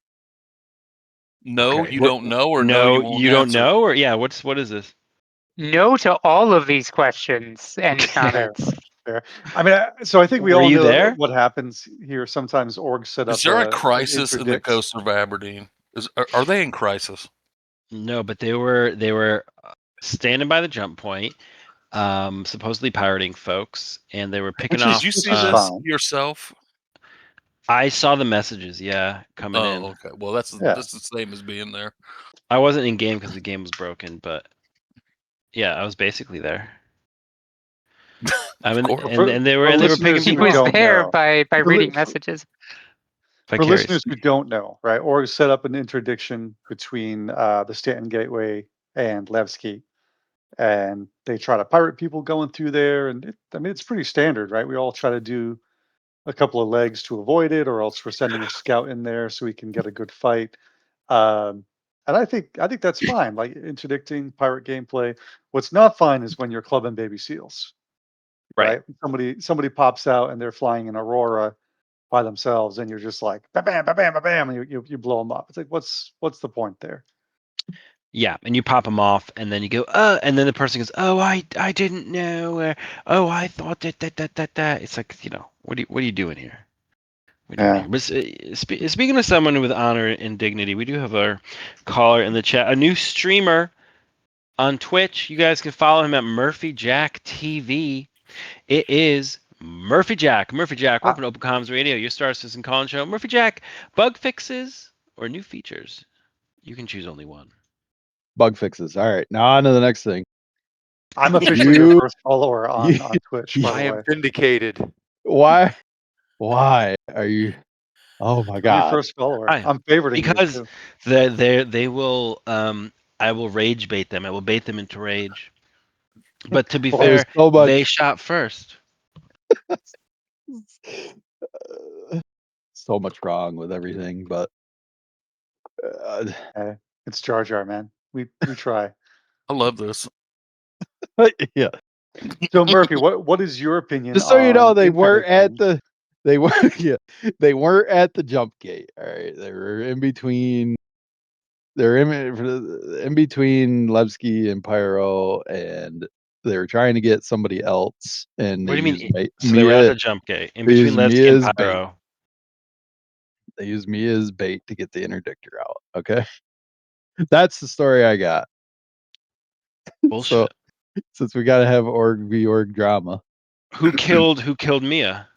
No, Okay. you don't know, or no, No, you won't you don't answer. know, or yeah, what is this? No to all of these questions and Fair, comments. fair. I mean, so I think we Were all you know there? what happens here. Sometimes orgs set Is up there a an crisis in the interdict. coast of Aberdeen? Are they in crisis? No, but they were standing by the jump point, supposedly pirating folks, and they were picking Which is Did you off. see is this fine. yourself? I saw the messages, yeah, coming in. Oh, okay. Well, that's Yeah. the same as being there. I wasn't in game because the game was broken, but yeah, I was basically there. I mean, course. and they were picking listeners He who people was off. don't there know, by for, reading li- messages. for listeners Vicariously. who don't know, right? Orgs set up an interdiction between the Stanton Gateway and Levski, and they try to pirate people going through there. And I mean, it's pretty standard, right? We all try to do a couple of legs to avoid it, or else we're sending a scout in there so we can get a good fight. Um, and I think that's fine. Like interdicting pirate gameplay. What's not fine is when you're clubbing baby seals, Right. right? Somebody pops out and they're flying in Aurora by themselves, and you're just like bam, bam, bam, bam, bam, bam, and you blow them up. It's like what's the point there? Yeah, and you pop them off, and then you go, and then the person goes, oh, I didn't know, oh, I thought that. It's like, what are you doing here? What are you doing Yeah. here? But speaking of someone with honor and dignity, we do have our caller in the chat, a new streamer on Twitch. You guys can follow him at MURPHYJACKTV. It is Murphy Jack. Murphy Jack, I, welcome to Open Comms Radio, your Star Citizen Call Show. Murphy Jack, bug fixes or new features? You can choose only one. Bug fixes. All right. Now on to the next thing. I'm officially your first follower you, on Twitch, by I the am way. vindicated. why are you? Oh my I'm your God. first follower. Hi. I'm favoriting you Because too. they will I will rage bait them. I will bait them into rage. But to be Well, There's fair, so much. they shot first. So much wrong with everything, but it's Jar Jar, man. We try. I love this. yeah. So Murphy, what is your opinion Just so you know, on they weren't at interdicting? the they were yeah, they weren't at the jump gate. All right, they were in between. They're in between Levski and Pyro, and they were trying to get somebody else, and What they do you used mean? So they were at Mia. the jump gate in They between used Levski and Mia's bait. Pyro. They used Mia's bait to get the interdictor out. Okay, that's the story I got. Bullshit. So since we got to have org v org drama, Who killed Mia?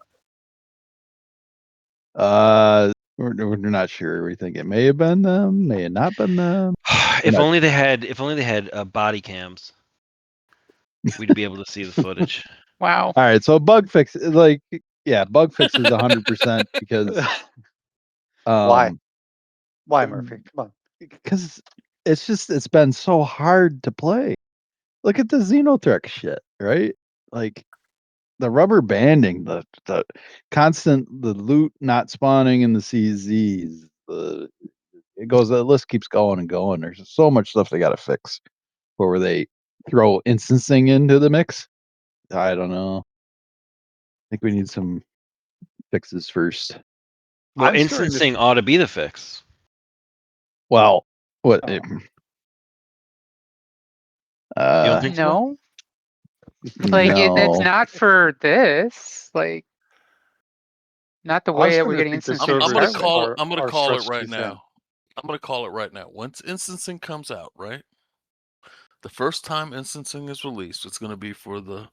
we're not sure. We think it may have been them, may have not been them. If only they had body cams, we'd be able to see the footage. Wow. All right, so bug fix, like, yeah, bug fixes 100% because Why? Why, Murphy? Come on. because it's been so hard to play. Look at the Xenotrek shit, right? Like the rubber banding, the constant, the loot not spawning in the CZs. The list keeps going and going. There's just so much stuff they got to fix before they throw instancing into the mix. I don't know. I think we need some fixes first. Well, I'm starting to. instancing ought to be the fix. Well, what? Oh. You don't think so? No. Like it's no. not for this. Like not the I'm way that we're starting to getting think the instance I'm to gonna servers start with. call it. are I'm gonna are call it stretched right too thin. now. I'm gonna call it right now. Once instancing comes out, right? The first time instancing is released, it's gonna be for the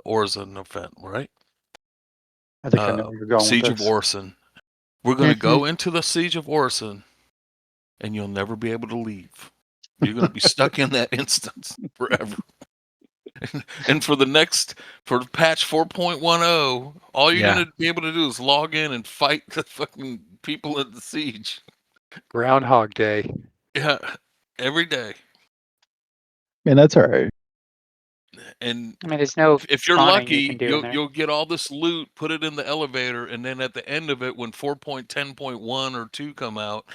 Orson event, right? I think I know where you're going Siege with of this. Orson. We're gonna go into the Siege of Orson, and you'll never be able to leave. You're gonna be stuck in that instance forever. And for patch 4.10, all you're Yeah. gonna be able to do is log in and fight the fucking people at the siege. Groundhog Day. Yeah, every day. Man, that's all right. And I mean, there's no if you're spawning you can lucky, do in there. you'll get all this loot, put it in the elevator, and then at the end of it, when 4.10.1 or 2 come out,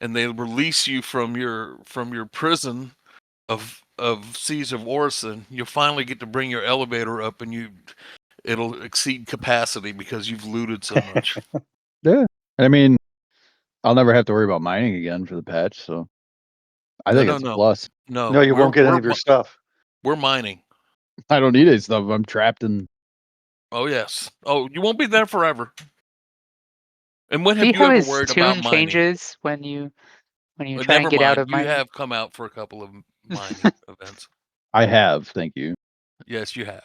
and they release you from your prison of Siege of Orson, you'll finally get to bring your elevator up, and it'll exceed capacity because you've looted so much. Yeah. I mean, I'll never have to worry about mining again for the patch, so I think it's a plus. No, No, you won't get any of your stuff. we're mining. I don't need any stuff. I'm trapped in. Oh yes. Oh, you won't be there forever. And when have See you how ever his worried about tune mining? changes when you try and Never get out mind. of You mining? have come out for a couple of mining events. I have, thank you. Yes, you have.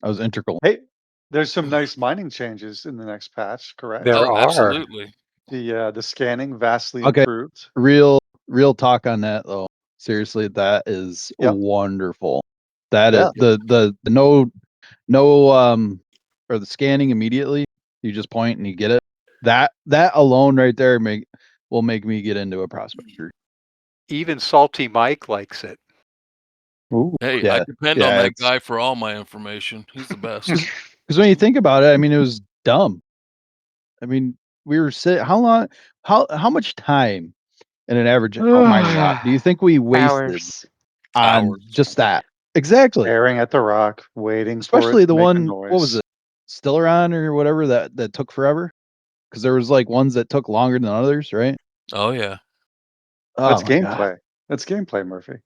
I was integral. Hey, there's some nice mining changes in the next patch, correct? There Oh, are. absolutely. The scanning vastly Okay. improved. Real talk on that though. Seriously, that is Yep. wonderful. That Yeah. is the no or the scanning immediately. You just point and you get it. That alone right there will make me get into a prospector. Even Salty Mike likes it. Ooh. Hey, I Yeah, depend on yeah, that it's guy for all my information. He's the best. because when you think about it, I mean, it was dumb. I mean, we were sitting. How long? How much time in an average mining op do you think we wasted Hours. on Hours. just that? Exactly. Staring at the rock, waiting for it Especially to the make a one. noise. What was it? Stellaron or whatever that took forever. Because there was like ones that took longer than others, right? Oh yeah. Oh That's my god. gameplay. That's gameplay, Murphy.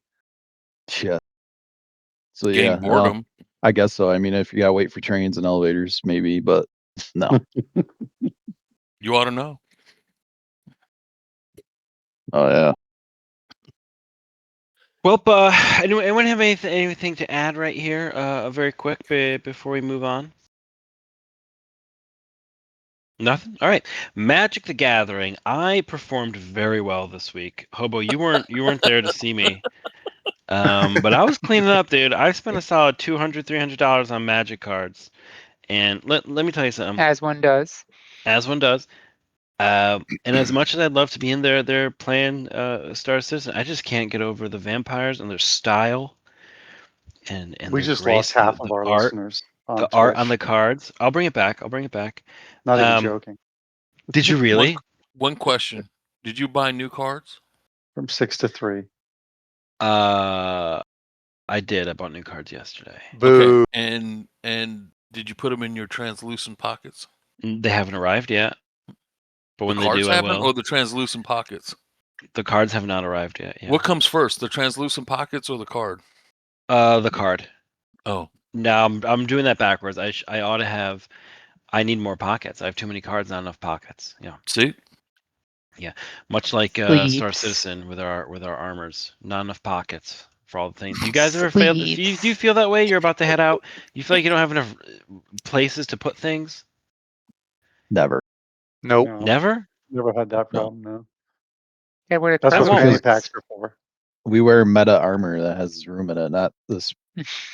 Shit. So Game yeah, well, boredom. I guess so. I mean, if you gotta wait for trains and elevators, maybe, but no. You ought to know. Oh yeah. Well, anyone have anything to add right here? Very quick before we move on. Nothing. All right. Magic the Gathering. I performed very well this week. Hobo, you weren't there to see me. But I was cleaning up, dude. I spent a solid $200-$300 on Magic cards, and let me tell you something. As one does. As one does. And as much as I'd love to be in there playing Star Citizen, I just can't get over the vampires and their style and We their just lost grace, half of our listeners on the art on the Twitch. cards. I'll bring it back. I'll bring it back. Not even joking. Did you One really? one question. Did you buy new cards? From 6 to 3. I did. I bought new cards yesterday. Boo. Okay. And did you put them in your translucent pockets? They haven't arrived yet, but The when they cards do, I haven't, or will. the translucent pockets? The cards have not arrived yet. Yeah. What comes first, the translucent pockets or the card? The card. Oh, No, I'm doing that backwards. I ought to have. I need more pockets. I have too many cards, not enough pockets. Yeah. see, Much like Star Sleeps. Citizen with our armors, not enough pockets for all the things. You guys ever feel? Do Sleeps. you feel that way? You're about to head out. You feel like you don't have enough places to put things. Never. Nope. No, Never. never had that No. problem. No. Yeah, what a That's I what won't. fanny cards. packs are for. We wear meta armor that has room in it, not this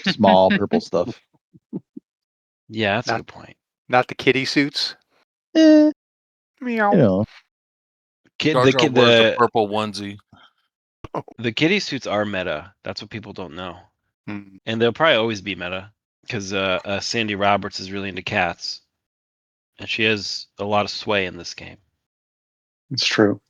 small purple stuff. Yeah, that's a Not good point. not the kitty suits. Eh, Meow. you know. Kid, Jar the Jar kid, wears a purple onesie. the kitty suits are meta. That's what people don't know, Hmm. and they'll probably always be meta because Sandy Roberts is really into cats, and she has a lot of sway in this game. It's true.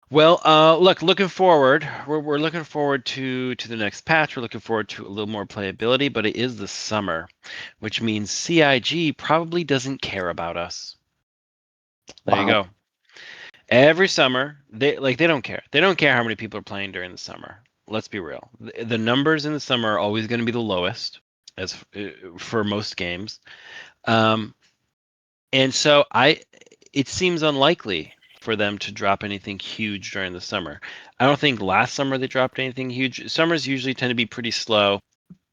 Well, looking forward. We're looking forward to the next patch. We're looking forward to a little more playability, but it is the summer, which means CIG probably doesn't care about us. There you Wow. go. Every summer, they don't care. They don't care how many people are playing during the summer. Let's be real. The numbers in the summer are always going to be the lowest, as for most games. And so it seems unlikely for them to drop anything huge during the summer. I don't think last summer they dropped anything huge. Summers usually tend to be pretty slow.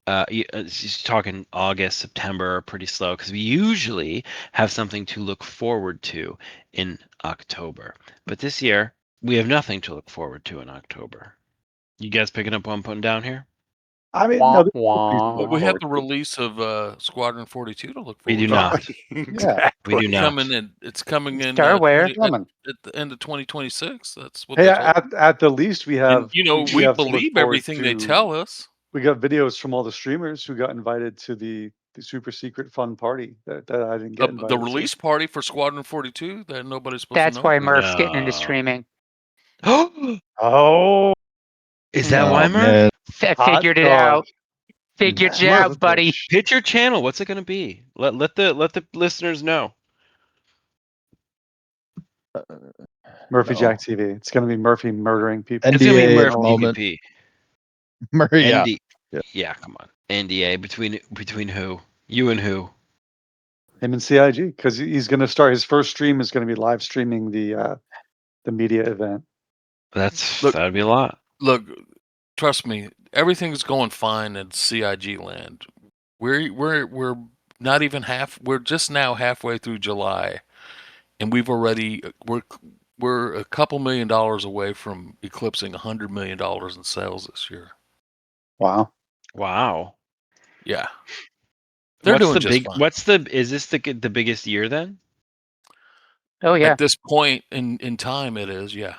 Just talking August, September are pretty slow because we usually have something to look forward to in October. But this year we have nothing to look forward to in October. You guys picking up what I'm putting down here? I mean, Wah, no, there's still things to Well, look wah. we have forward the to. release of Squadron 42 to look We do forward to. not. Exactly. We do not. It's coming in Starware. Coming. at the end of 2026. That's what Hey, they told me. at the least, we And have we have to look believe forward everything they to. tell us. We got videos from all the streamers who got invited to the super secret fun party that I didn't get The invited to. release party for Squadron 42 that nobody's supposed to That's know why about. Murph's getting into No. streaming. Oh, Is that Oh why, Murph? man. hot Figured it dog. out. Figured you Son of out, a buddy. bitch. Pitch your channel. What's it going to be? Let the listeners know. Murphy No. Jack TV. It's going to be Murphy murdering people. It's gonna be NDA at Murph the moment. PvP. Murray, yeah. ND. Yeah. Yeah, come on. NDA between who? You and who? Him and CIG, because he's going to start his first stream is going to be live streaming the media event. Look, That'd be a lot. Look, trust me, everything's going fine in CIG land. We're not even half. We're just now halfway through July, and we're a couple $1 million away from eclipsing $100 million in sales this year. Wow. Wow. Yeah, they're doing just fine. Is this the biggest year then? Oh yeah. At this point in time, it is. Yeah.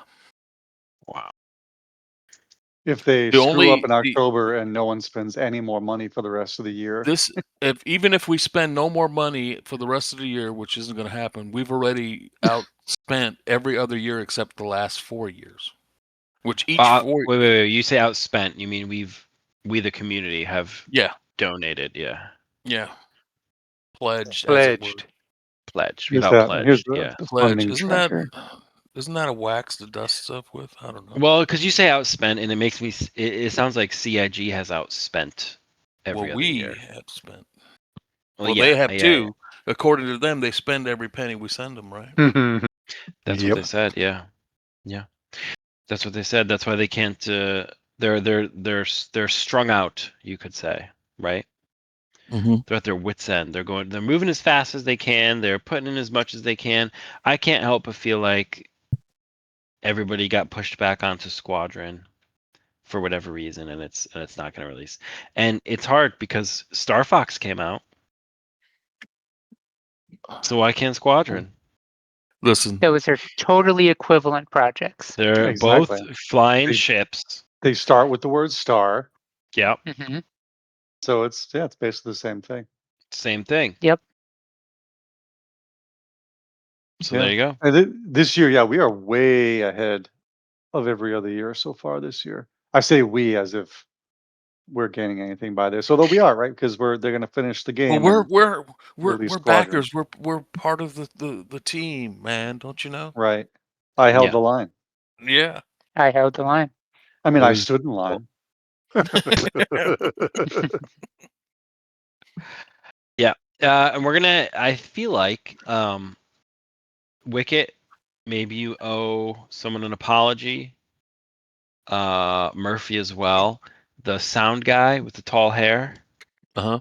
Wow. If they The screw up only in October and no one spends any more money for the rest of the year, even if we spend no more money for the rest of the year, which isn't going to happen, we've already outspent every other year except the last 4 years. Which each 4 wait. You say outspent? You mean we the community have Yeah. donated? Yeah. Yeah. Pledged, as it were. Pledged. Pledged. here's We've here's outpledged. Yeah. the Pledge. funding tracker. Isn't that a wax to dust stuff with? I don't know. Well, because you say outspent, and it makes me. It sounds like CIG has outspent every other we year. have spent. Well, Well, yeah, they have yeah, too. According to them, they spend every penny we send them, right? That's Yep. what they said. Yeah. Yeah. That's what they said. That's why they can't. They're strung out. You could say, right? Mm-hmm. They're at their wits' end. They're moving as fast as they can. They're putting in as much as they can. I can't help but feel like everybody got pushed back onto Squadron for whatever reason, and it's not going to release. And it's hard because Star Fox came out, so why can't Squadron? Listen, Those are totally equivalent projects. They're Exactly. both flying They- ships. They start with the word star, Yep, Hmm. so it's basically the same thing. same thing. Yep. So there you go. And this year, yeah, we are way ahead of every other year so far this year. I say we as if we're gaining anything by this, although we are, right? Because they're going to finish the well, game. we're release Squadron. backers. We're part of the team, man. Don't you know? Right. I held Yeah. the line. Yeah. I held the line. I mean, It I was- stood in line. And we're gonna. I feel like Wicket. Maybe you owe someone an apology. Murphy as well. The sound guy with the tall hair. Uh-huh.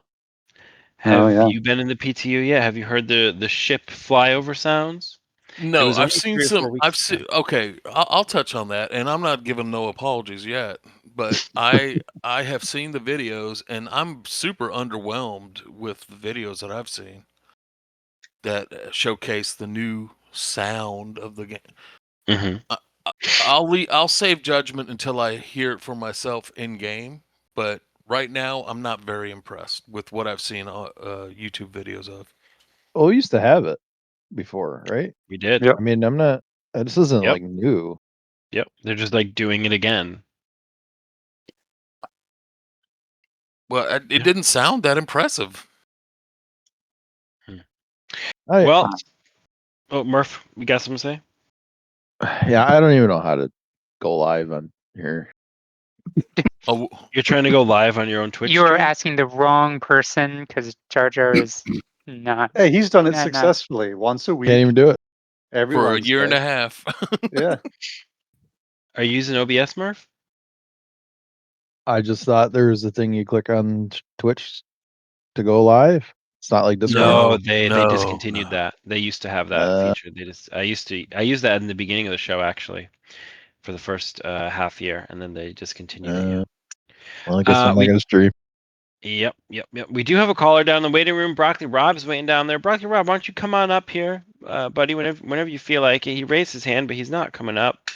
Have yeah. you been in the PTU yet? Have you heard the ship flyover sounds? It No, was I've only seen 3 or 4 some. weeks I've ago. seen. Okay, I'll touch on that, and I'm not giving no apologies yet. But I have seen the videos, and I'm super underwhelmed with the videos that I've seen that showcase the new sound of the game. Mm-hmm. I'll save judgment until I hear it for myself in game. But right now, I'm not very impressed with what I've seen YouTube videos of. Oh, we used to have it before, right? We did. Yep. I mean, I'm not. This isn't Yep. like new. Yep. They're just like doing it again. Well, it Yeah. didn't sound that impressive. Well, Murph, you got something to say? Yeah, I don't even know how to go live on here. Oh, You're trying to go live on your own Twitch You're stream? asking the wrong person because Jar Jar is not. Hey, he's done it Not- successfully once a week. Can't even do it. Every for a Wednesday. year and a half. Yeah. Are you using OBS, Murph? I just thought there was a thing you click on Twitch to go live. It's not like Discord. No, they no, discontinued no. that. They used to have that feature. I used that in the beginning of the show actually, for the first half year, and then they discontinued it. Yeah. Well, I guess I'm not we- gonna stream. Yep. We do have a caller down in the waiting room. Broccoli Rob's waiting down there. Broccoli Rob, why don't you come on up here, buddy? Whenever you feel like it. He raised his hand, but he's not coming up.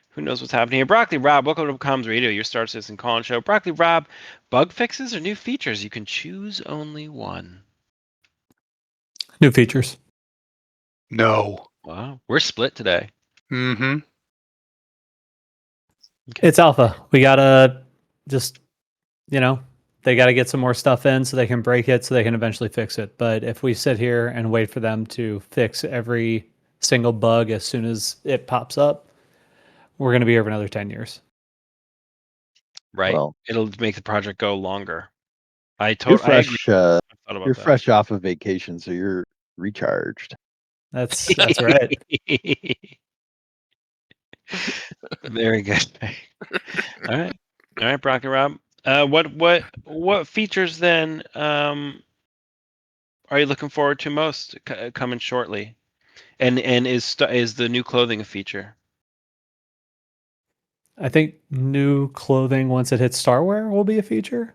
Who knows what's happening here? Broccoli Rob, welcome to Comms Radio, your Star Citizen call-in show. Broccoli Rob, bug fixes or new features? You can choose only one. New features. No. Wow, we're split today. Mm-hmm. Okay. It's alpha. We gotta just, they gotta get some more stuff in so they can break it so they can eventually fix it. But if we sit here and wait for them to fix every single bug as soon as it pops up, we're gonna be here for another 10 years. right? Well, It'll make the project go longer. I you're agree. fresh. I thought about You're that. fresh off of vacation, so you're recharged. That's right. Very good. All right, Brock and Rob. What features then are you looking forward to most coming shortly? And is the new clothing a feature? I think new clothing once it hits Starware will be a feature.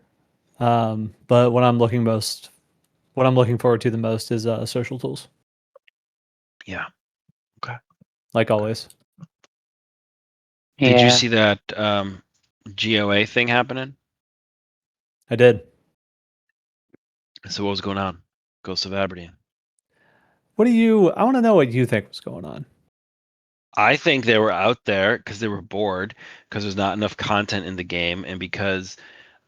But what I'm looking forward to the most is social tools, Yeah. Okay. like always. Did you Yeah. see that GOA thing happening? I did. So what was going on? Ghost of Aberdeen. I want to know what you think was going on. I think they were out there because they were bored because there's not enough content in the game and because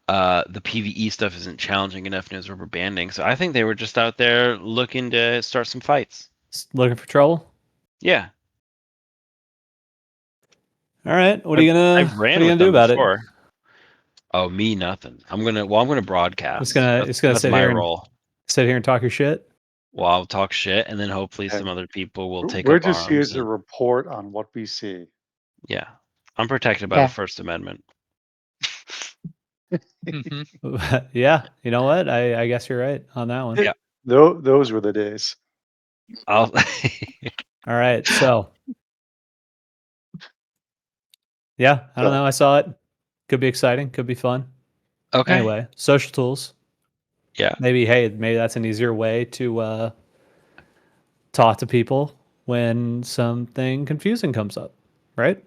the PvE stuff isn't challenging enough and it's rubber banding. So I think they were just out there looking to start some fights. Looking for trouble? Yeah. All right. What are I've, you gonna I've ran with do them about it? before. Oh, me nothing. I'm gonna broadcast. It's gonna That's sit my here role. and talk your shit. Well, I'll talk shit, and then hopefully Yeah. some other people will take We're up just here arms. to report on what we see. Yeah, I'm protected by Yeah. the First Amendment. Mhm. Yeah. You know what? I guess you're right on that one. Yeah. Those were the days. I'll. All right. So yeah, I don't So know. I saw it. Could be exciting. Could be fun. Okay. Anyway, social tools. Yeah. Maybe that's an easier way to talk to people when something confusing comes up, right?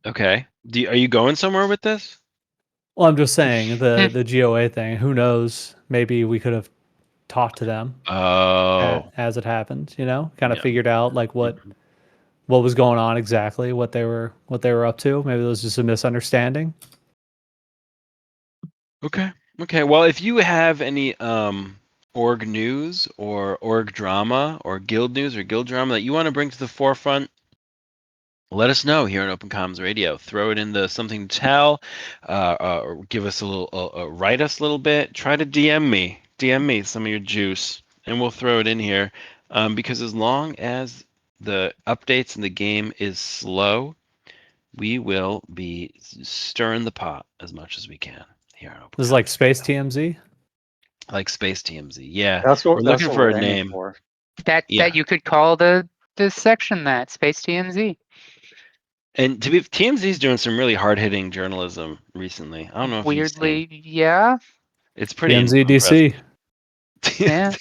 Okay. Are you going somewhere with this? Well, I'm just saying the GOA thing. Who knows? Maybe we could have talked to them Oh. as it happened. Kind of Yeah. figured out like what Mhm. was going on exactly, what they were up to. Maybe it was just a misunderstanding. Okay. Okay. Well, if you have any org news or org drama or guild news or guild drama that you want to bring to the forefront, let us know here on Open Comms Radio. Throw it in the something to tell, or give us a little, write us a little bit. Try to DM me some of your juice, and we'll throw it in here. Because as long as the updates in the game is slow, we will be stirring the pot as much as we can here on Open This is Comms like Space Radio. TMZ. Like Space TMZ. Yeah, that's we're what looking for we're a aiming name. for. That Yeah. you could call the section that Space TMZ. And TMZ's doing some really hard-hitting journalism recently. I don't know if you've seen. Weirdly, yeah. It's pretty TMZ impressive. DC. Yeah.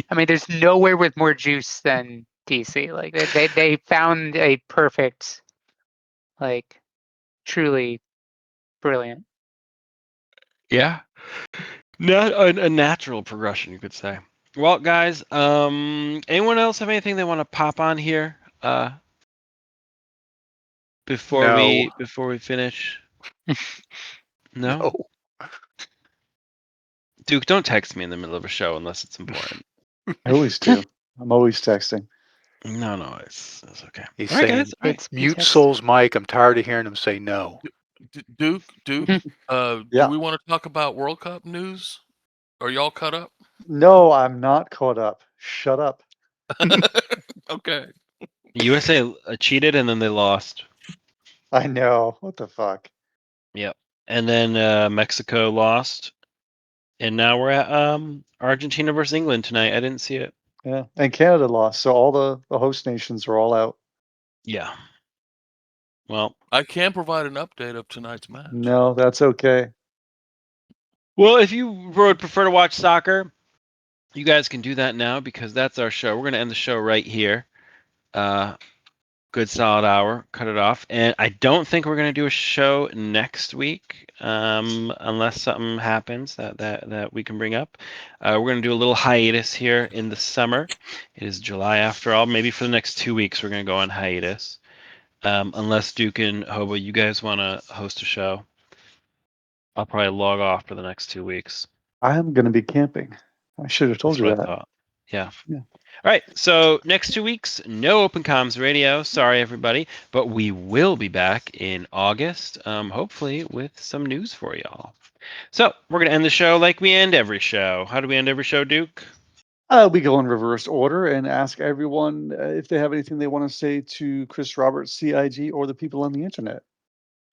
I mean, there's nowhere with more juice than DC. Like they found a perfect, like, truly brilliant. Yeah, not a natural progression, you could say. Well, guys, anyone else have anything they want to pop on here before No, we finish? No, no. Duke, don't text me in the middle of a show unless it's important. I always do. I'm always texting. No, it's okay. He's All right, saying, guys. All right. He mute texts. Soul's mic. I'm tired of hearing him say no. Duke, Mm-hmm. do Yeah. we want to talk about World Cup news? Are y'all caught up? No, I'm not caught up. Shut up. Okay. USA cheated and then they lost. I know. What the fuck? Yep. And then Mexico lost, and now we're at Argentina versus England tonight. I didn't see it. Yeah. And Canada lost, so all the host nations are all out. Yeah. Well, I can provide an update of tonight's match. No, that's okay. well, if you would prefer to watch soccer, you guys can do that now because that's our show. We're gonna end the show right here. Good solid hour. Cut it off, and I don't think we're gonna do a show next week, unless something happens that we can bring up. We're gonna do a little hiatus here in the summer. It is July after all. Maybe for the next 2 weeks we're gonna go on hiatus. Unless Duke and Hobo, you guys want to host a show, I'll probably log off for the next 2 weeks. I am going to be camping. I should have told That's you what I that. thought. Yeah. Yeah. All right. So next 2 weeks, no Open Comms Radio. Sorry, everybody, but we will be back in August, hopefully with some news for y'all. So we're gonna end the show like we end every show. How do we end every show, Duke? We go in reverse order and ask everyone if they have anything they want to say to Chris Roberts, CIG, or the people on the internet.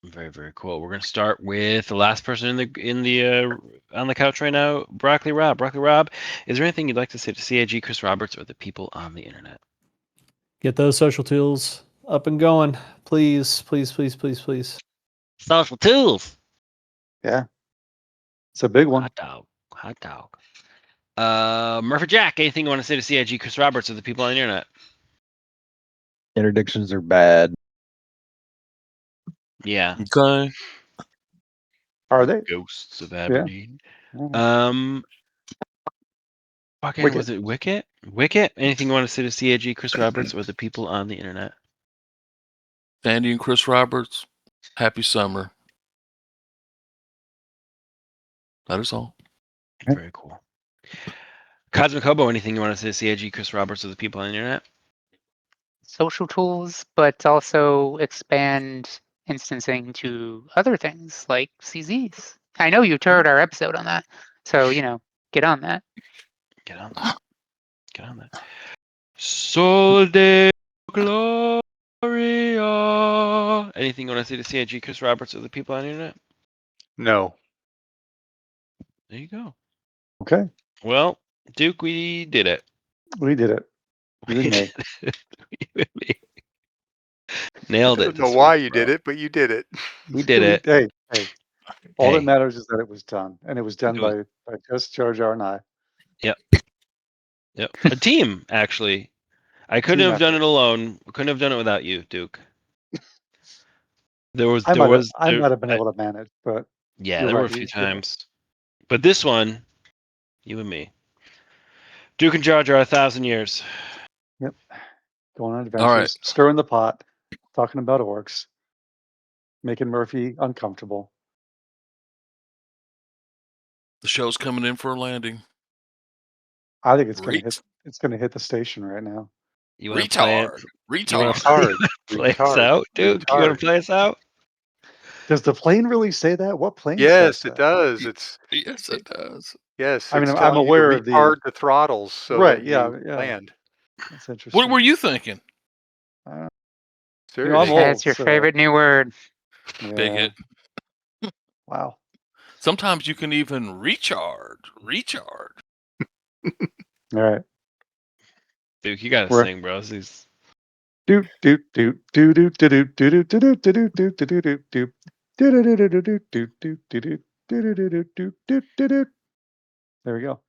Very, very cool. We're gonna start with the last person in the on the couch right now, Broccoli Rob. Broccoli Rob, is there anything you'd like to say to CIG, Chris Roberts, or the people on the internet? Get those social tools up and going, please, please, please, please, please. Social tools. Yeah, it's a big one. Hot dog. Hot dog. Murphy Jack, anything you want to say to CIG, Chris Roberts, or the people on the internet? Interdictions are bad. Yeah. Okay. Are they? Ghosts of Yeah. Aberdeen. Mhm. Fucking Wicket. was it Wicket? Wicket? Anything you want to say to CIG, Chris Roberts, or the people on the internet? Sandy and Chris Roberts, happy summer. That is all. Very cool. Cosmic Hobo, anything you want to say to CIG, Chris Roberts, or the people on the internet? Social tools, but also expand instancing to other things like CZs. I know you heard our episode on that, so get on that. Get on that. Get on that. Sol de Gloria. Anything you want to say to CIG, Chris Roberts, or the people on the internet? No. There you go. Okay, Well, Duke, we did it. we did it. We You and me. did it. You and me. Nailed I it. don't know this why week, you bro. did it, but you did it. We did it. Hey, all that Hey. matters is that it was done, and it was done It was- by just Jar Jar and I. Yep. A team, actually. I couldn't Team have done effort. it alone. Couldn't have done it without you, Duke. There I might have been I- able to manage, but yeah, you're there were right. a few times. But this one, you and me. Duke and Jar Jar, 1,000 years. Yep. Going on All adventures, right. stirring the pot, talking about orcs, making Murphy uncomfortable. The show's coming in for a landing. I think it's gonna Ret- hit. It's gonna hit the station right now. You want to play it? retard. You want to Retard. play us Retard. out, Duke? You want to play us out? Does the plane really say that? What plane says Yes, it that? does. Yes, it does. Yes, I mean, it's I'm telling you to aware of the retard the throttles so right. that Yeah, you yeah. land. That's What interesting. were you thinking? I'm Seriously. old, That's your so favorite new word. Big yeah. hit. Wow. Sometimes you can even recharge. All right. Duke, you gotta We're sing, bro. This do do do do do do do do do do do do do do do do. There we go.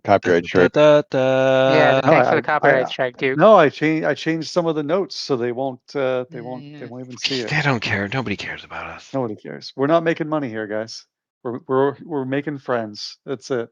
Copyright strike. Yeah, No, thanks for the copyright strike, Duke. no, I changed some of the notes so they won't even see it. They don't care. Nobody cares about us. Nobody cares. We're not making money here, guys. We're making friends. That's it.